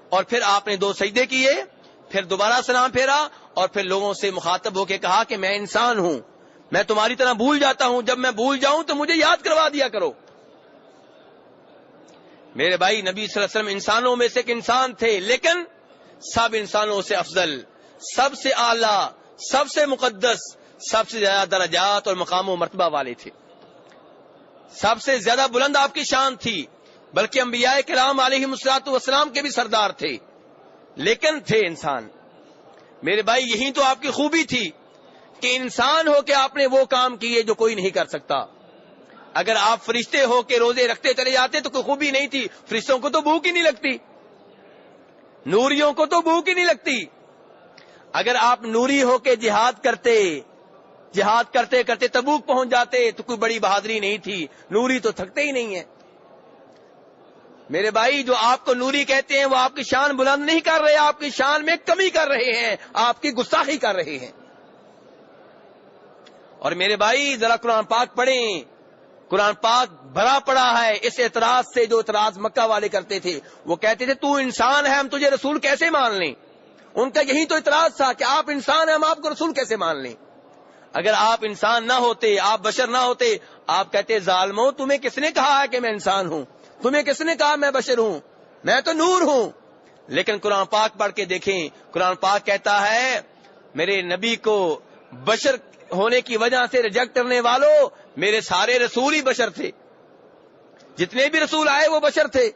اور پھر آپ نے 2 سجدے کیے, پھر دوبارہ سلام پھیرا اور پھر لوگوں سے مخاطب ہو کے کہا کہ میں انسان ہوں، میں تمہاری طرح بھول جاتا ہوں، جب میں بھول جاؤں تو مجھے یاد کروا دیا کرو۔ میرے بھائی، نبی صلی اللہ علیہ وسلم انسانوں میں سے ایک انسان تھے، لیکن سب انسانوں سے افضل، سب سے اعلیٰ، سب سے مقدس، سب سے زیادہ درجات اور مقام و مرتبہ والے تھے، سب سے زیادہ بلند آپ کی شان تھی، بلکہ انبیاء کرام علیہم الصلوۃ والسلام کے بھی سردار تھے، لیکن تھے انسان۔ میرے بھائی، یہی تو آپ کی خوبی تھی کہ انسان ہو کے آپ نے وہ کام کیے جو کوئی نہیں کر سکتا۔ اگر آپ فرشتے ہو کے روزے رکھتے چلے جاتے تو کوئی خوبی نہیں تھی، فرشتوں کو تو بھوک ہی نہیں لگتی، نوریوں کو تو بھوک ہی نہیں لگتی۔ اگر آپ نوری ہو کے جہاد کرتے کرتے تبوک پہنچ جاتے تو کوئی بڑی بہادری نہیں تھی، نوری تو تھکتے ہی نہیں ہیں۔ میرے بھائی، جو آپ کو نوری کہتے ہیں وہ آپ کی شان بلند نہیں کر رہے، آپ کی شان میں کمی کر رہے ہیں، آپ کی گستاخی کر رہے ہیں۔ اور میرے بھائی، ذرا قرآن پاک پڑھیں، قرآن پاک بھرا پڑا ہے اس اعتراض سے جو اعتراض مکہ والے کرتے تھے۔ وہ کہتے تھے تو انسان ہے، ہم تجھے رسول کیسے مان لیں؟ ان کا یہی تو اعتراض تھا کہ آپ انسان ہیں، ہم آپ کو رسول کیسے مان لیں؟ اگر آپ انسان نہ ہوتے، آپ بشر نہ ہوتے، آپ کہتے ظالموں تمہیں کس نے کہا ہے کہ میں انسان ہوں؟ تمہیں کس نے کہا میں بشر ہوں؟ میں تو نور ہوں۔ لیکن قرآن پاک پڑھ کے دیکھیں، قرآن پاک کہتا ہے میرے نبی کو بشر ہونے کی وجہ سے ریجیکٹ کرنے والوں، میرے سارے رسول ہی بشر تھے، جتنے بھی رسول آئے وہ بشر تھے۔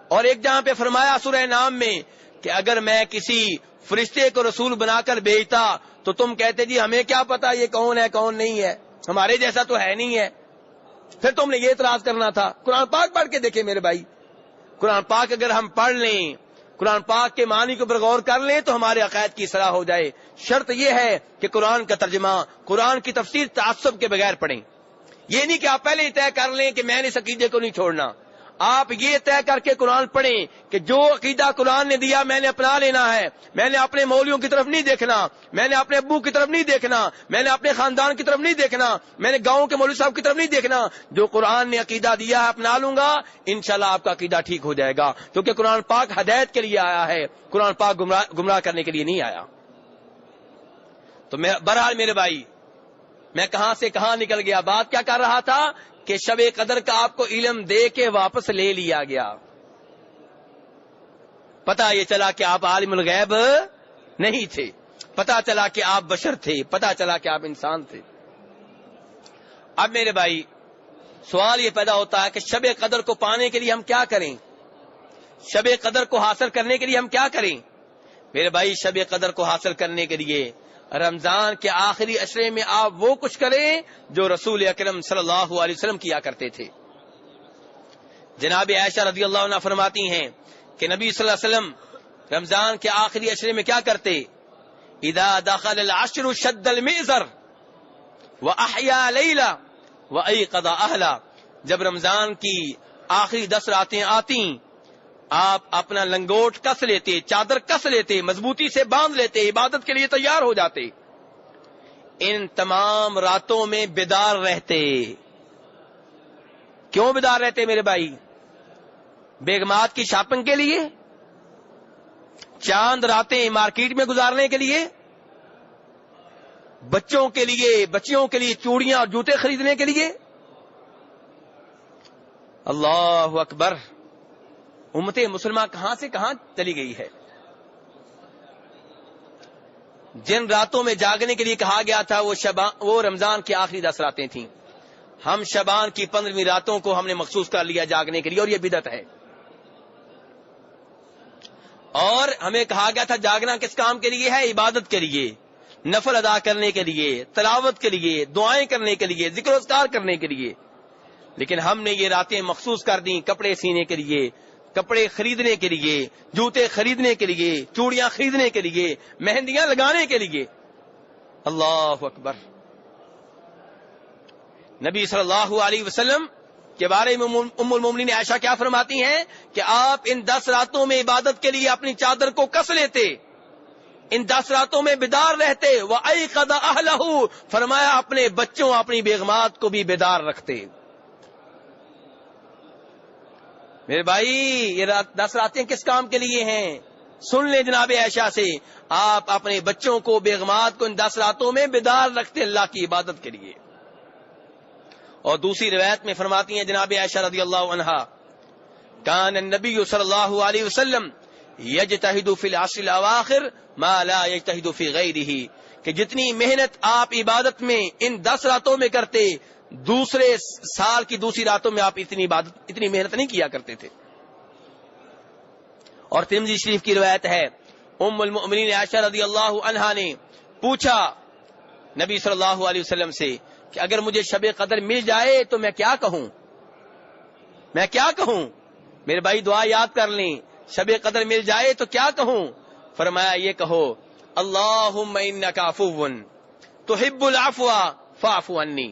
اور ایک جہاں پہ فرمایا سورہ نام میں کہ اگر میں کسی فرشتے کو رسول بنا کر بھیجتا تو تم کہتے جی ہمیں کیا پتا یہ کون ہے کون نہیں ہے، ہمارے جیسا تو ہے نہیں ہے، پھر تم نے یہ اعتراض کرنا تھا۔ قرآن پاک پڑھ کے دیکھیں میرے بھائی، قرآن پاک اگر ہم پڑھ لیں، قرآن پاک کے معنی کو غور کر لیں تو ہمارے عقائد کی اصلاح ہو جائے۔ شرط یہ ہے کہ قرآن کا ترجمہ، قرآن کی تفسیر تعصب کے بغیر پڑھیں۔ یہ نہیں کہ آپ پہلے ہی طے کر لیں کہ میں نے اس عقیدے کو نہیں چھوڑنا، آپ یہ طے کر کے قرآن پڑھیں کہ جو عقیدہ قرآن نے دیا میں نے اپنا لینا ہے، میں نے اپنے مولویوں کی طرف نہیں دیکھنا، میں نے اپنے ابو کی طرف نہیں دیکھنا، میں نے اپنے خاندان کی طرف نہیں دیکھنا، میں نے گاؤں کے مولوی صاحب کی طرف نہیں دیکھنا، جو قرآن نے عقیدہ دیا ہے اپنا لوں گا، انشاءاللہ آپ کا عقیدہ ٹھیک ہو جائے گا، کیونکہ قرآن پاک ہدایت کے لیے آیا ہے، قرآن پاک گمراہ کرنے کے لیے نہیں آیا۔ تو بہرحال میرے بھائی، میں کہاں سے کہاں نکل گیا، بات کیا کر رہا تھا کہ شب قدر کا آپ کو علم دے کے واپس لے لیا گیا، پتا یہ چلا کہ آپ عالم الغیب نہیں تھے، پتا چلا کہ آپ بشر تھے، پتا چلا کہ آپ انسان تھے۔ اب میرے بھائی، سوال یہ پیدا ہوتا ہے کہ شب قدر کو پانے کے لیے ہم کیا کریں، شب قدر کو حاصل کرنے کے لیے ہم کیا کریں؟ میرے بھائی، شب قدر کو حاصل کرنے کے لیے رمضان کے آخری عشرے میں آپ وہ کچھ کریں جو رسول اکرم صلی اللہ علیہ وسلم کیا کرتے تھے۔ جناب عائشہ رضی اللہ عنہ فرماتی ہیں کہ نبی صلی اللہ علیہ وسلم رمضان کے آخری عشرے میں کیا کرتے؟ اذا دخل العشر شد المئزر واحیا لیلا وایقظ اہلا، جب رمضان کی آخری 10 راتیں آتی آپ اپنا لنگوٹ کس لیتے، چادر کس لیتے، مضبوطی سے باندھ لیتے، عبادت کے لیے تیار ہو جاتے، ان تمام راتوں میں بیدار رہتے۔ کیوں بیدار رہتے میرے بھائی؟ بیگمات کی شاپنگ کے لیے، چاند راتیں مارکیٹ میں گزارنے کے لیے، بچوں کے لیے چوڑیاں اور جوتے خریدنے کے لیے۔ اللہ اکبر، امت مسلمہ کہاں سے کہاں چلی گئی ہے۔ جن راتوں میں جاگنے کے لیے کہا گیا تھا وہ رمضان کی آخری 10 راتیں تھیں، ہم شعبان کی 15ویں راتوں کو ہم نے مخصوص کر لیا جاگنے کے لیے، اور یہ بدعت ہے۔ اور ہمیں کہا گیا تھا جاگنا کس کام کے لیے ہے؟ عبادت کے لیے، نفل ادا کرنے کے لیے، تلاوت کے لیے، دعائیں کرنے کے لیے، ذکر و اذکار کرنے کے لیے۔ لیکن ہم نے یہ راتیں مخصوص کر دیں کپڑے سینے کے لیے، کپڑے خریدنے کے لیے، جوتے خریدنے کے لیے، چوڑیاں خریدنے کے لیے، مہندیاں لگانے کے لیے۔ اللہ اکبر۔ نبی صلی اللہ علیہ وسلم کے بارے میں ام المومنین عائشہ کیا فرماتی ہیں کہ آپ ان 10 راتوں میں عبادت کے لیے اپنی چادر کو کس لیتے، ان 10 راتوں میں بیدار رہتے، وَأَيْقَظَ أَهْلَهُ، فرمایا اپنے بچوں اپنی بیگمات کو بھی بیدار رکھتے۔ میرے بھائی، یہ 10 راتیں کس کام کے لیے ہیں؟ سن لیں جناب عائشہ سے، آپ اپنے بچوں کو بیگمات کو ان 10 راتوں میں بیدار رکھتے اللہ کی عبادت کے لیے۔ اور دوسری روایت میں فرماتی ہیں جناب عائشہ رضی اللہ عنہا، کان النبی صلی اللہ علیہ وسلم یجتہد فی العشر الاواخر ما لا یجتہد فی غیرہ، کہ جتنی محنت آپ عبادت میں ان 10 راتوں میں کرتے، دوسرے سال کی دوسری راتوں میں آپ اتنی محنت نہیں کیا کرتے تھے۔ اور ترمذی شریف کی روایت ہے، ام المؤمنین عائشہ رضی اللہ عنہا نے پوچھا نبی صلی اللہ علیہ وسلم سے کہ اگر مجھے شب قدر مل جائے تو میں کیا کہوں، میں کیا کہوں؟ میرے بھائی دعا یاد کر لیں، شب قدر مل جائے تو کیا کہوں؟ فرمایا یہ کہو، اللہم انک عفو تحب العفو فاعف عنی۔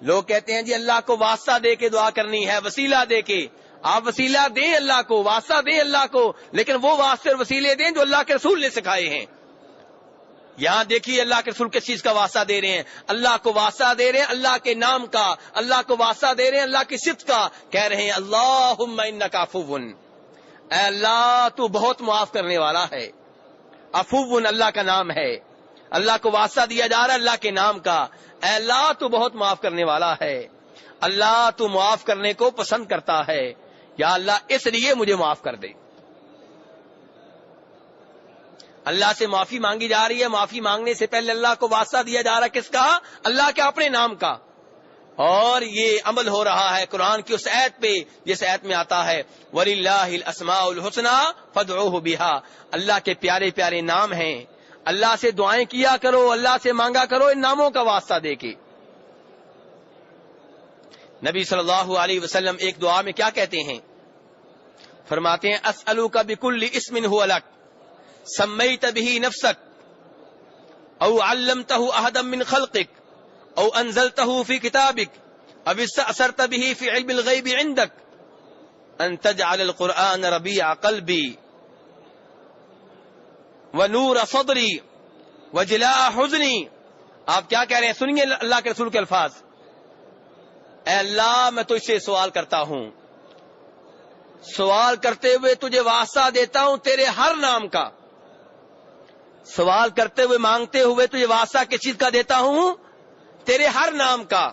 لوگ کہتے ہیں جی اللہ کو واسطہ دے کے دعا کرنی ہے، وسیلہ دے کے۔ آپ وسیلہ دیں اللہ کو، واسطہ دیں اللہ کو، لیکن وہ واسطے اور وسیلے دیں جو اللہ کے رسول نے سکھائے ہیں۔ یہاں دیکھیے اللہ کے رسول کس چیز کا واسطہ دے رہے ہیں؟ اللہ کو واسطہ دے رہے ہیں اللہ کے نام کا، اللہ کو واسطہ دے رہے ہیں اللہ کی صفت کا، کہہ رہے ہیں اللہم انک عفو، اے اللہ تو بہت معاف کرنے والا ہے۔ عفو اللہ کا نام ہے، اللہ کو واسطہ دیا جا رہا ہے اللہ کے نام کا، اے اللہ تو بہت معاف کرنے والا ہے، اللہ تو معاف کرنے کو پسند کرتا ہے، یا اللہ اس لیے مجھے معاف کر دے۔ اللہ سے معافی مانگی جا رہی ہے، معافی مانگنے سے پہلے اللہ کو واسطہ دیا جا رہا ہے کس کا؟ اللہ کے اپنے نام کا۔ اور یہ عمل ہو رہا ہے قرآن کی اس آیت پہ جس آیت میں آتا ہے وَلِلَّهِ الْأَسْمَاءُ الْحُسْنَى فَادْعُوهُ بِهَا، اللہ کے پیارے پیارے نام ہیں، اللہ سے دعائیں کیا کرو، اللہ سے مانگا کرو ان ناموں کا واسطہ دے کے۔ نبی صلی اللہ علیہ وسلم ایک دعا میں کیا کہتے ہیں؟ فرماتے ہیں اسألوک بکل اسم هو لک سمیت به نفسک او علمتہ احدا من خلقک او انزلتہ فی کتابک او استأثرت به فی علم الغیب عندک ان تجعل القرآن ربیع قلبی ونور صدری وجلاء حزنی۔ آپ کیا کہہ رہے ہیں؟ سنیے اللہ کے رسول کے الفاظ، اے اللہ میں تجھ سے سوال کرتا ہوں، سوال کرتے ہوئے تجھے واسطہ دیتا ہوں تیرے ہر نام کا، سوال کرتے ہوئے مانگتے ہوئے تجھے واسطہ کس چیز کا دیتا ہوں؟ تیرے ہر نام کا،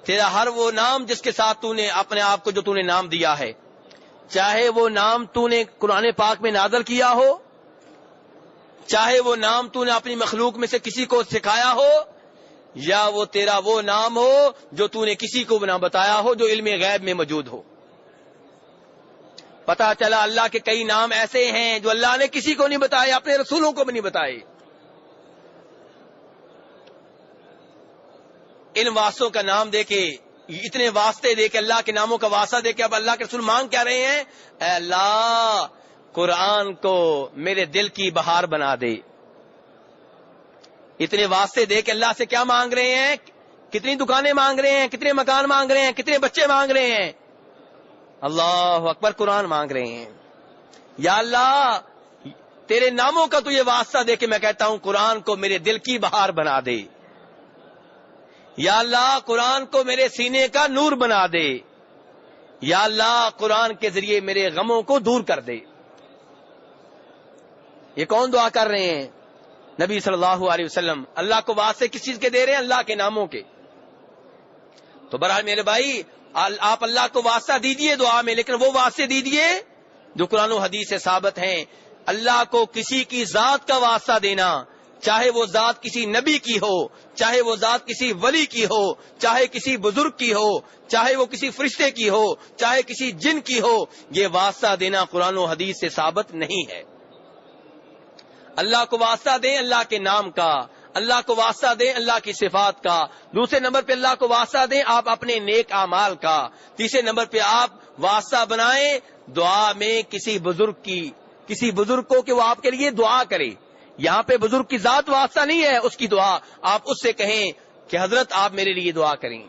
تیرا ہر وہ نام جس کے ساتھ تو نے اپنے آپ کو جو تو نے نام دیا ہے، چاہے وہ نام تو نے قرآن پاک میں نازل کیا ہو، چاہے وہ نام تو نے اپنی مخلوق میں سے کسی کو سکھایا ہو، یا وہ تیرا وہ نام ہو جو تو نے کسی کو نہ بتایا ہو، جو علم غیب میں موجود ہو۔ پتا چلا اللہ کے کئی نام ایسے ہیں جو اللہ نے کسی کو نہیں بتائے، اپنے رسولوں کو بھی نہیں بتائے۔ ان واسطوں کا نام دے کے، اتنے واسطے دے کے، اللہ کے ناموں کا واسطہ دے کے اب اللہ کے رسول مانگ کیا رہے ہیں؟ اے اللہ قرآن کو میرے دل کی بہار بنا دے۔ اتنے واسطے دے کے اللہ سے کیا مانگ رہے ہیں؟ کتنی دکانیں مانگ رہے ہیں، کتنے مکان مانگ رہے ہیں، کتنے بچے مانگ رہے ہیں؟ اللہ اکبر، قرآن مانگ رہے ہیں۔ یا اللہ تیرے ناموں کا تجھے واسطہ دے کے میں کہتا ہوں قرآن کو میرے دل کی بہار بنا دے، یا اللہ قرآن کو میرے سینے کا نور بنا دے، یا اللہ قرآن کے ذریعے میرے غموں کو دور کر دے۔ یہ کون دعا کر رہے ہیں؟ نبی صلی اللہ علیہ وسلم۔ اللہ کو واسطے کس چیز کے دے رہے ہیں؟ اللہ کے ناموں کے۔ تو بہرحال میرے بھائی آپ اللہ کو واسطہ دیجئے دعا میں، لیکن وہ واسطے دیجئے جو قرآن و حدیث سے ثابت ہیں۔ اللہ کو کسی کی ذات کا واسطہ دینا، چاہے وہ ذات کسی نبی کی ہو، چاہے وہ ذات کسی ولی کی ہو، چاہے کسی بزرگ کی ہو، چاہے وہ کسی فرشتے کی ہو، چاہے کسی جن کی ہو، یہ واسطہ دینا قرآن و حدیث سے ثابت نہیں ہے۔ اللہ کو واسطہ دیں اللہ کے نام کا، اللہ کو واسطہ دیں اللہ کی صفات کا، دوسرے نمبر پہ اللہ کو واسطہ دیں آپ اپنے نیک اعمال کا، تیسرے نمبر پہ آپ واسطہ بنائیں دعا میں کسی بزرگ کو کہ وہ آپ کے لیے دعا کرے۔ یہاں پہ بزرگ کی ذات واسطہ نہیں ہے، اس کی دعا آپ اس سے کہیں کہ حضرت آپ میرے لیے دعا کریں۔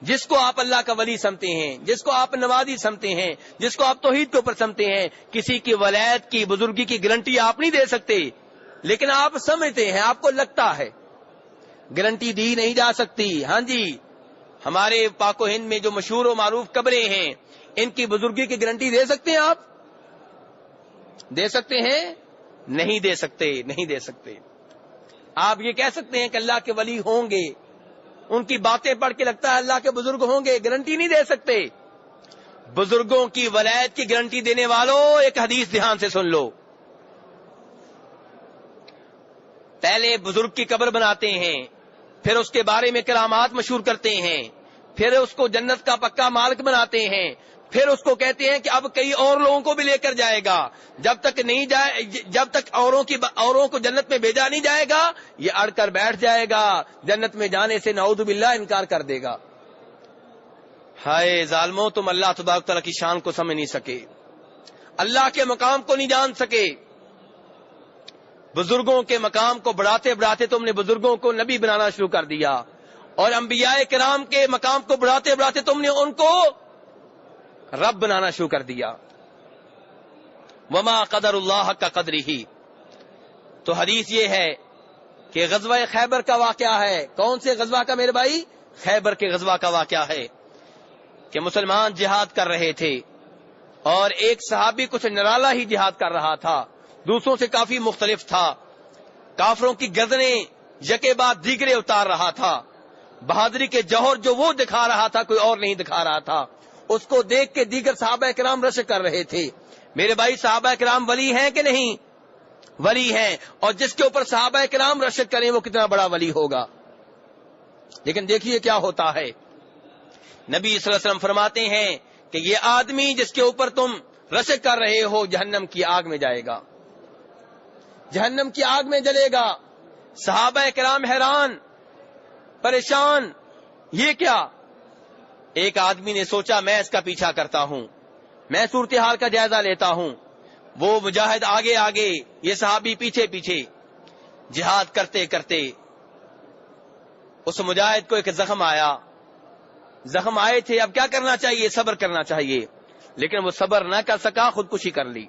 جس کو آپ اللہ کا ولی سمتے ہیں، جس کو آپ نمازی سمتے ہیں، جس کو آپ توحید کے اوپر سمتے ہیں، کسی کی ولایت کی بزرگی کی گارنٹی آپ نہیں دے سکتے، لیکن آپ سمجھتے ہیں، آپ کو لگتا ہے گارنٹی دی نہیں جا سکتی۔ ہاں جی، ہمارے پاک و ہند میں جو مشہور و معروف قبریں ہیں، ان کی بزرگی کی گارنٹی دے سکتے ہیں آپ؟ دے سکتے ہیں؟ نہیں دے سکتے، نہیں دے سکتے۔ آپ یہ کہہ سکتے ہیں کہ اللہ کے ولی ہوں گے، ان کی باتیں پڑھ کے لگتا ہے اللہ کے بزرگ ہوں گے، گارنٹی نہیں دے سکتے۔ بزرگوں کی ولایت کی گارنٹی دینے والوں ایک حدیث دھیان سے سن لو۔ پہلے بزرگ کی قبر بناتے ہیں، پھر اس کے بارے میں کرامات مشہور کرتے ہیں، پھر اس کو جنت کا پکا مالک بناتے ہیں، پھر اس کو کہتے ہیں کہ اب کئی اور لوگوں کو بھی لے کر جائے گا، جب تک اوروں کو جنت میں بھیجا نہیں جائے گا یہ اڑ کر بیٹھ جائے گا، جنت میں جانے سے نعوذ باللہ انکار کر دے گا۔ ہائے ظالموں، تم اللہ تبارک تعالیٰ کی شان کو سمجھ نہیں سکے، اللہ کے مقام کو نہیں جان سکے۔ بزرگوں کے مقام کو بڑھاتے بڑھاتے تم نے بزرگوں کو نبی بنانا شروع کر دیا، اور انبیاء کرام کے مقام کو بڑھاتے بڑھاتے تم نے ان کو رب بنانا شروع کر دیا۔ وما قدر اللہ کا قدری ہی۔ تو حدیث یہ ہے کہ غزوہ خیبر کا واقعہ ہے۔ کون سے غزوہ کا میرے بھائی؟ خیبر کے غزوہ کا واقعہ ہے کہ مسلمان جہاد کر رہے تھے، اور ایک صحابی کچھ نرالا ہی جہاد کر رہا تھا، دوسروں سے کافی مختلف تھا، کافروں کی گردنیں یکے بعد دیگرے اتار رہا تھا، بہادری کے جوہر جو وہ دکھا رہا تھا کوئی اور نہیں دکھا رہا تھا۔ اس کو دیکھ کے دیگر صحابہ کرام رشک کر رہے تھے۔ میرے بھائی صحابہ کرام ولی ہیں کہ نہیں؟ ولی ہیں، اور جس کے اوپر صحابہ کرام رشک کریں وہ کتنا بڑا ولی ہوگا۔ لیکن دیکھیے کیا ہوتا ہے، نبی صلی اللہ علیہ وسلم فرماتے ہیں کہ یہ آدمی جس کے اوپر تم رشک کر رہے ہو جہنم کی آگ میں جائے گا، جہنم کی آگ میں جلے گا۔ صحابہ کرام حیران پریشان، یہ کیا؟ ایک آدمی نے سوچا میں اس کا پیچھا کرتا ہوں، میں صورتحال کا جائزہ لیتا ہوں۔ وہ مجاہد آگے آگے، یہ صحابی پیچھے پیچھے، جہاد کرتے کرتے اس مجاہد کو ایک زخم آیا، زخم آئے تھے، اب کیا کرنا چاہیے؟ صبر کرنا چاہیے، لیکن وہ صبر نہ کر سکا، خودکشی کر لی۔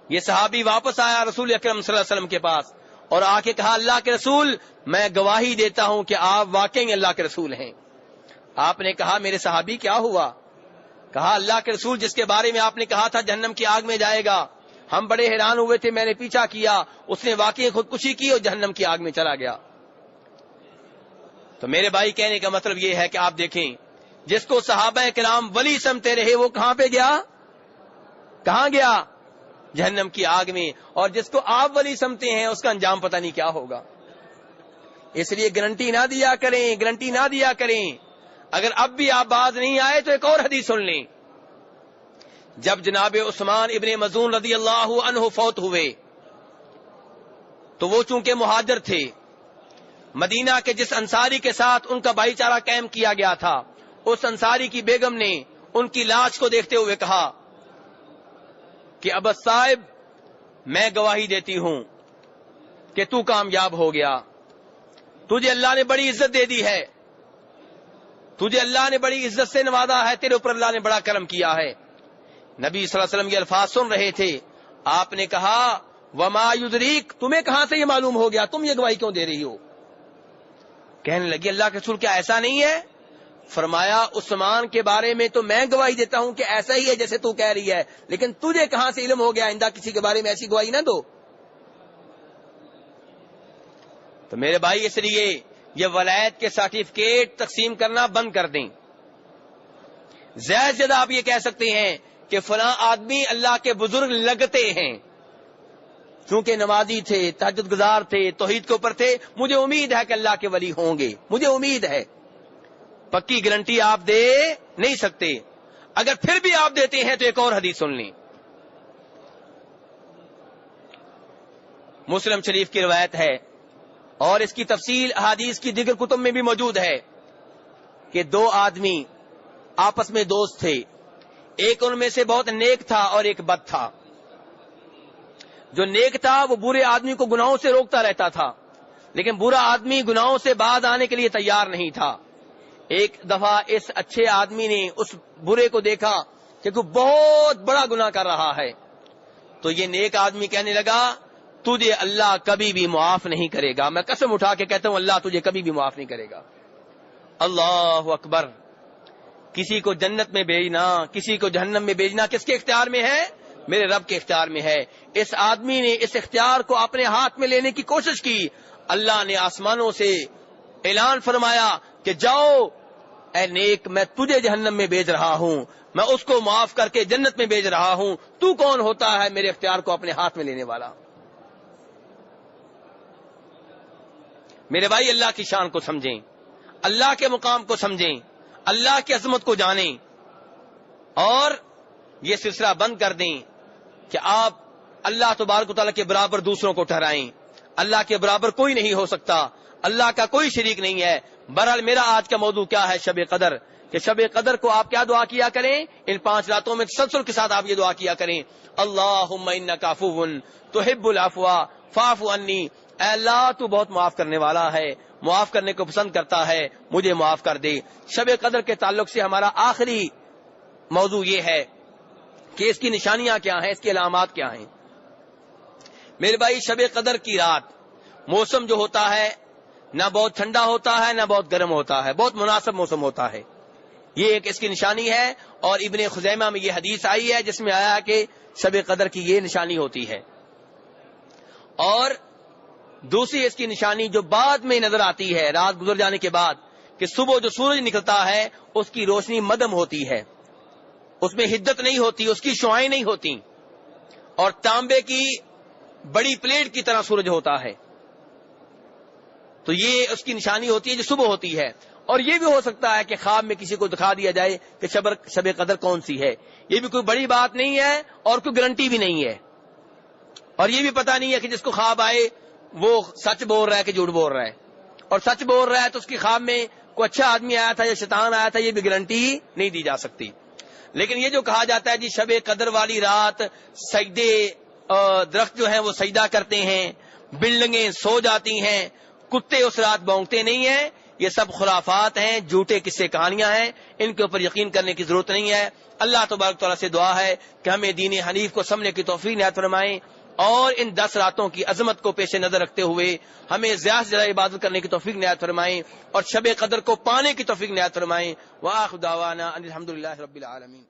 یہ صحابی واپس آیا رسول اکرم صلی اللہ علیہ وسلم کے پاس اور آ کے کہا اللہ کے رسول میں گواہی دیتا ہوں کہ آپ واقعی اللہ کے رسول ہیں۔ آپ نے کہا میرے صحابی کیا ہوا؟ کہا اللہ کے رسول جس کے بارے میں آپ نے کہا تھا جہنم کی آگ میں جائے گا، ہم بڑے حیران ہوئے تھے، میں نے پیچھا کیا، اس نے واقعی خودکشی کی اور جہنم کی آگ میں چلا گیا۔ تو میرے بھائی کہنے کا مطلب یہ ہے کہ آپ دیکھیں جس کو صحابہ کرام ولی سمتے رہے وہ کہاں پہ گیا؟ کہاں گیا؟ جہنم کی آگ میں۔ اور جس کو آپ ولی سمتے ہیں اس کا انجام پتہ نہیں کیا ہوگا۔ اس لیے گارنٹی نہ دیا کریں، گارنٹی نہ دیا کریں۔ اگر اب بھی آپ باز نہیں آئے تو ایک اور حدیث سن لیں۔ جب جناب عثمان ابن مظعون رضی اللہ عنہ فوت ہوئے تو وہ چونکہ مہاجر تھے، مدینہ کے جس انصاری کے ساتھ ان کا بھائی چارہ قائم کیا گیا تھا، اس انصاری کی بیگم نے ان کی لاش کو دیکھتے ہوئے کہا کہ ابا صاحب میں گواہی دیتی ہوں کہ تو کامیاب ہو گیا، تجھے اللہ نے بڑی عزت دے دی ہے، تجھے اللہ نے بڑی عزت سے نوازا ہے، تیرے اوپر اللہ نے بڑا کرم کیا ہے۔ نبی صلی اللہ علیہ وسلم یہ الفاظ سن رہے تھے، آپ نے کہا وما یدریک، تمہیں کہاں سے یہ معلوم ہو گیا، تم یہ گواہی کیوں دے رہی ہو؟ کہنے لگی اللہ کے رسول کیا ایسا نہیں ہے؟ فرمایا عثمان کے بارے میں تو میں گواہی دیتا ہوں کہ ایسا ہی ہے جیسے تو کہہ رہی ہے، لیکن تجھے کہاں سے علم ہو گیا؟ آئندہ کسی کے بارے میں ایسی گواہی نہ دو۔ تو میرے بھائی اس لیے یہ ولایت کے سرٹیفکیٹ تقسیم کرنا بند کر دیں۔ زیادہ سے زیادہ آپ یہ کہہ سکتے ہیں کہ فلاں آدمی اللہ کے بزرگ لگتے ہیں، چونکہ نمازی تھے، تہجد گزار تھے، توحید کے اوپر تھے، مجھے امید ہے کہ اللہ کے ولی ہوں گے، مجھے امید ہے۔ پکی گارنٹی آپ دے نہیں سکتے۔ اگر پھر بھی آپ دیتے ہیں تو ایک اور حدیث سن لیں۔ مسلم شریف کی روایت ہے اور اس کی تفصیل احادیث کی دیگر کتب میں بھی موجود ہے کہ دو آدمی آپس میں دوست تھے، ایک ان میں سے بہت نیک تھا اور ایک بد تھا۔ جو نیک تھا وہ برے آدمی کو گناہوں سے روکتا رہتا تھا، لیکن برا آدمی گناہوں سے باز آنے کے لیے تیار نہیں تھا۔ ایک دفعہ اس اچھے آدمی نے اس برے کو دیکھا کہ وہ بہت بڑا گناہ کر رہا ہے، تو یہ نیک آدمی کہنے لگا تجھے اللہ کبھی بھی معاف نہیں کرے گا، میں قسم اٹھا کے کہتا ہوں اللہ تجھے کبھی بھی معاف نہیں کرے گا۔ اللہ اکبر۔ کسی کو جنت میں بھیجنا، کسی کو جہنم میں بھیجنا کس کے اختیار میں ہے؟ میرے رب کے اختیار میں ہے. اس آدمی نے اس اختیار کو اپنے ہاتھ میں لینے کی کوشش کی. اللہ نے آسمانوں سے اعلان فرمایا کہ جاؤ اے نیک، میں تجھے جہنم میں بھیج رہا ہوں، میں اس کو معاف کر کے جنت میں بھیج رہا ہوں. تو کون ہوتا ہے میرے اختیار کو اپنے ہاتھ میں لینے والا؟ میرے بھائی، اللہ کی شان کو سمجھیں، اللہ کے مقام کو سمجھیں، اللہ کی عظمت کو جانیں، اور یہ سلسلہ بند کر دیں کہ آپ اللہ تبارک و تعالیٰ کے برابر دوسروں کو ٹھہرائیں. اللہ کے برابر کوئی نہیں ہو سکتا، اللہ کا کوئی شریک نہیں ہے. بہرحال میرا آج کا موضوع کیا ہے؟ شب قدر. کہ شب قدر کو آپ کیا دعا کیا کریں؟ ان 5 راتوں میں تسلسل کے ساتھ آپ یہ دعا کیا کریں، اللہم انک عفو تحب العفو فاعف عنی. اے اللہ تو بہت معاف کرنے والا ہے، معاف کرنے کو پسند کرتا ہے، مجھے معاف کر دے. شب قدر کے تعلق سے ہمارا آخری موضوع یہ ہے کہ اس کی نشانیاں کیا ہیں، اس کی علامات کیا ہیں. میرے بھائی، شب قدر کی رات، موسم جو ہوتا ہے نہ بہت ٹھنڈا ہوتا ہے نہ بہت گرم ہوتا ہے، بہت مناسب موسم ہوتا ہے. یہ ایک اس کی نشانی ہے. اور ابن خزیمہ میں یہ حدیث آئی ہے جس میں آیا کہ شب قدر کی یہ نشانی ہوتی ہے. اور دوسری اس کی نشانی جو بعد میں نظر آتی ہے رات گزر جانے کے بعد، کہ صبح جو سورج نکلتا ہے اس کی روشنی مدھم ہوتی ہے، اس میں حدت نہیں ہوتی، اس کی شعائیں نہیں ہوتی، اور تانبے کی بڑی پلیٹ کی طرح سورج ہوتا ہے. تو یہ اس کی نشانی ہوتی ہے جو صبح ہوتی ہے. اور یہ بھی ہو سکتا ہے کہ خواب میں کسی کو دکھا دیا جائے کہ شب قدر کون سی ہے. یہ بھی کوئی بڑی بات نہیں ہے اور کوئی گارنٹی بھی نہیں ہے. اور یہ بھی پتہ نہیں ہے کہ جس کو خواب آئے وہ سچ بول رہا ہے کہ جھوٹ بول رہا ہے. اور سچ بول رہا ہے تو اس کے خواب میں کوئی اچھا آدمی آیا تھا یا شیطان آیا تھا، یہ بھی گارنٹی نہیں دی جا سکتی. لیکن یہ جو کہا جاتا ہے جی شب قدر والی رات سجدے، درخت جو ہیں وہ سجدہ کرتے ہیں، بلڈنگیں سو جاتی ہیں، کتے اس رات بھونکتے نہیں ہیں، یہ سب خرافات ہیں، جھوٹے قصے کہانیاں ہیں. ان کے اوپر یقین کرنے کی ضرورت نہیں ہے. اللہ تبارک تعالیٰ سے دعا ہے کہ ہمیں دین حنیف کو سمجھنے کی توفیق عنایت فرمائیں، اور ان 10 راتوں کی عظمت کو پیش نظر رکھتے ہوئے ہمیں زیادہ سے زیادہ عبادت کرنے کی توفیق عنایت فرمائیں، اور شب قدر کو پانے کی توفیق عنایت فرمائیں. وآخر دعوانا ان الحمدللہ رب العالمین.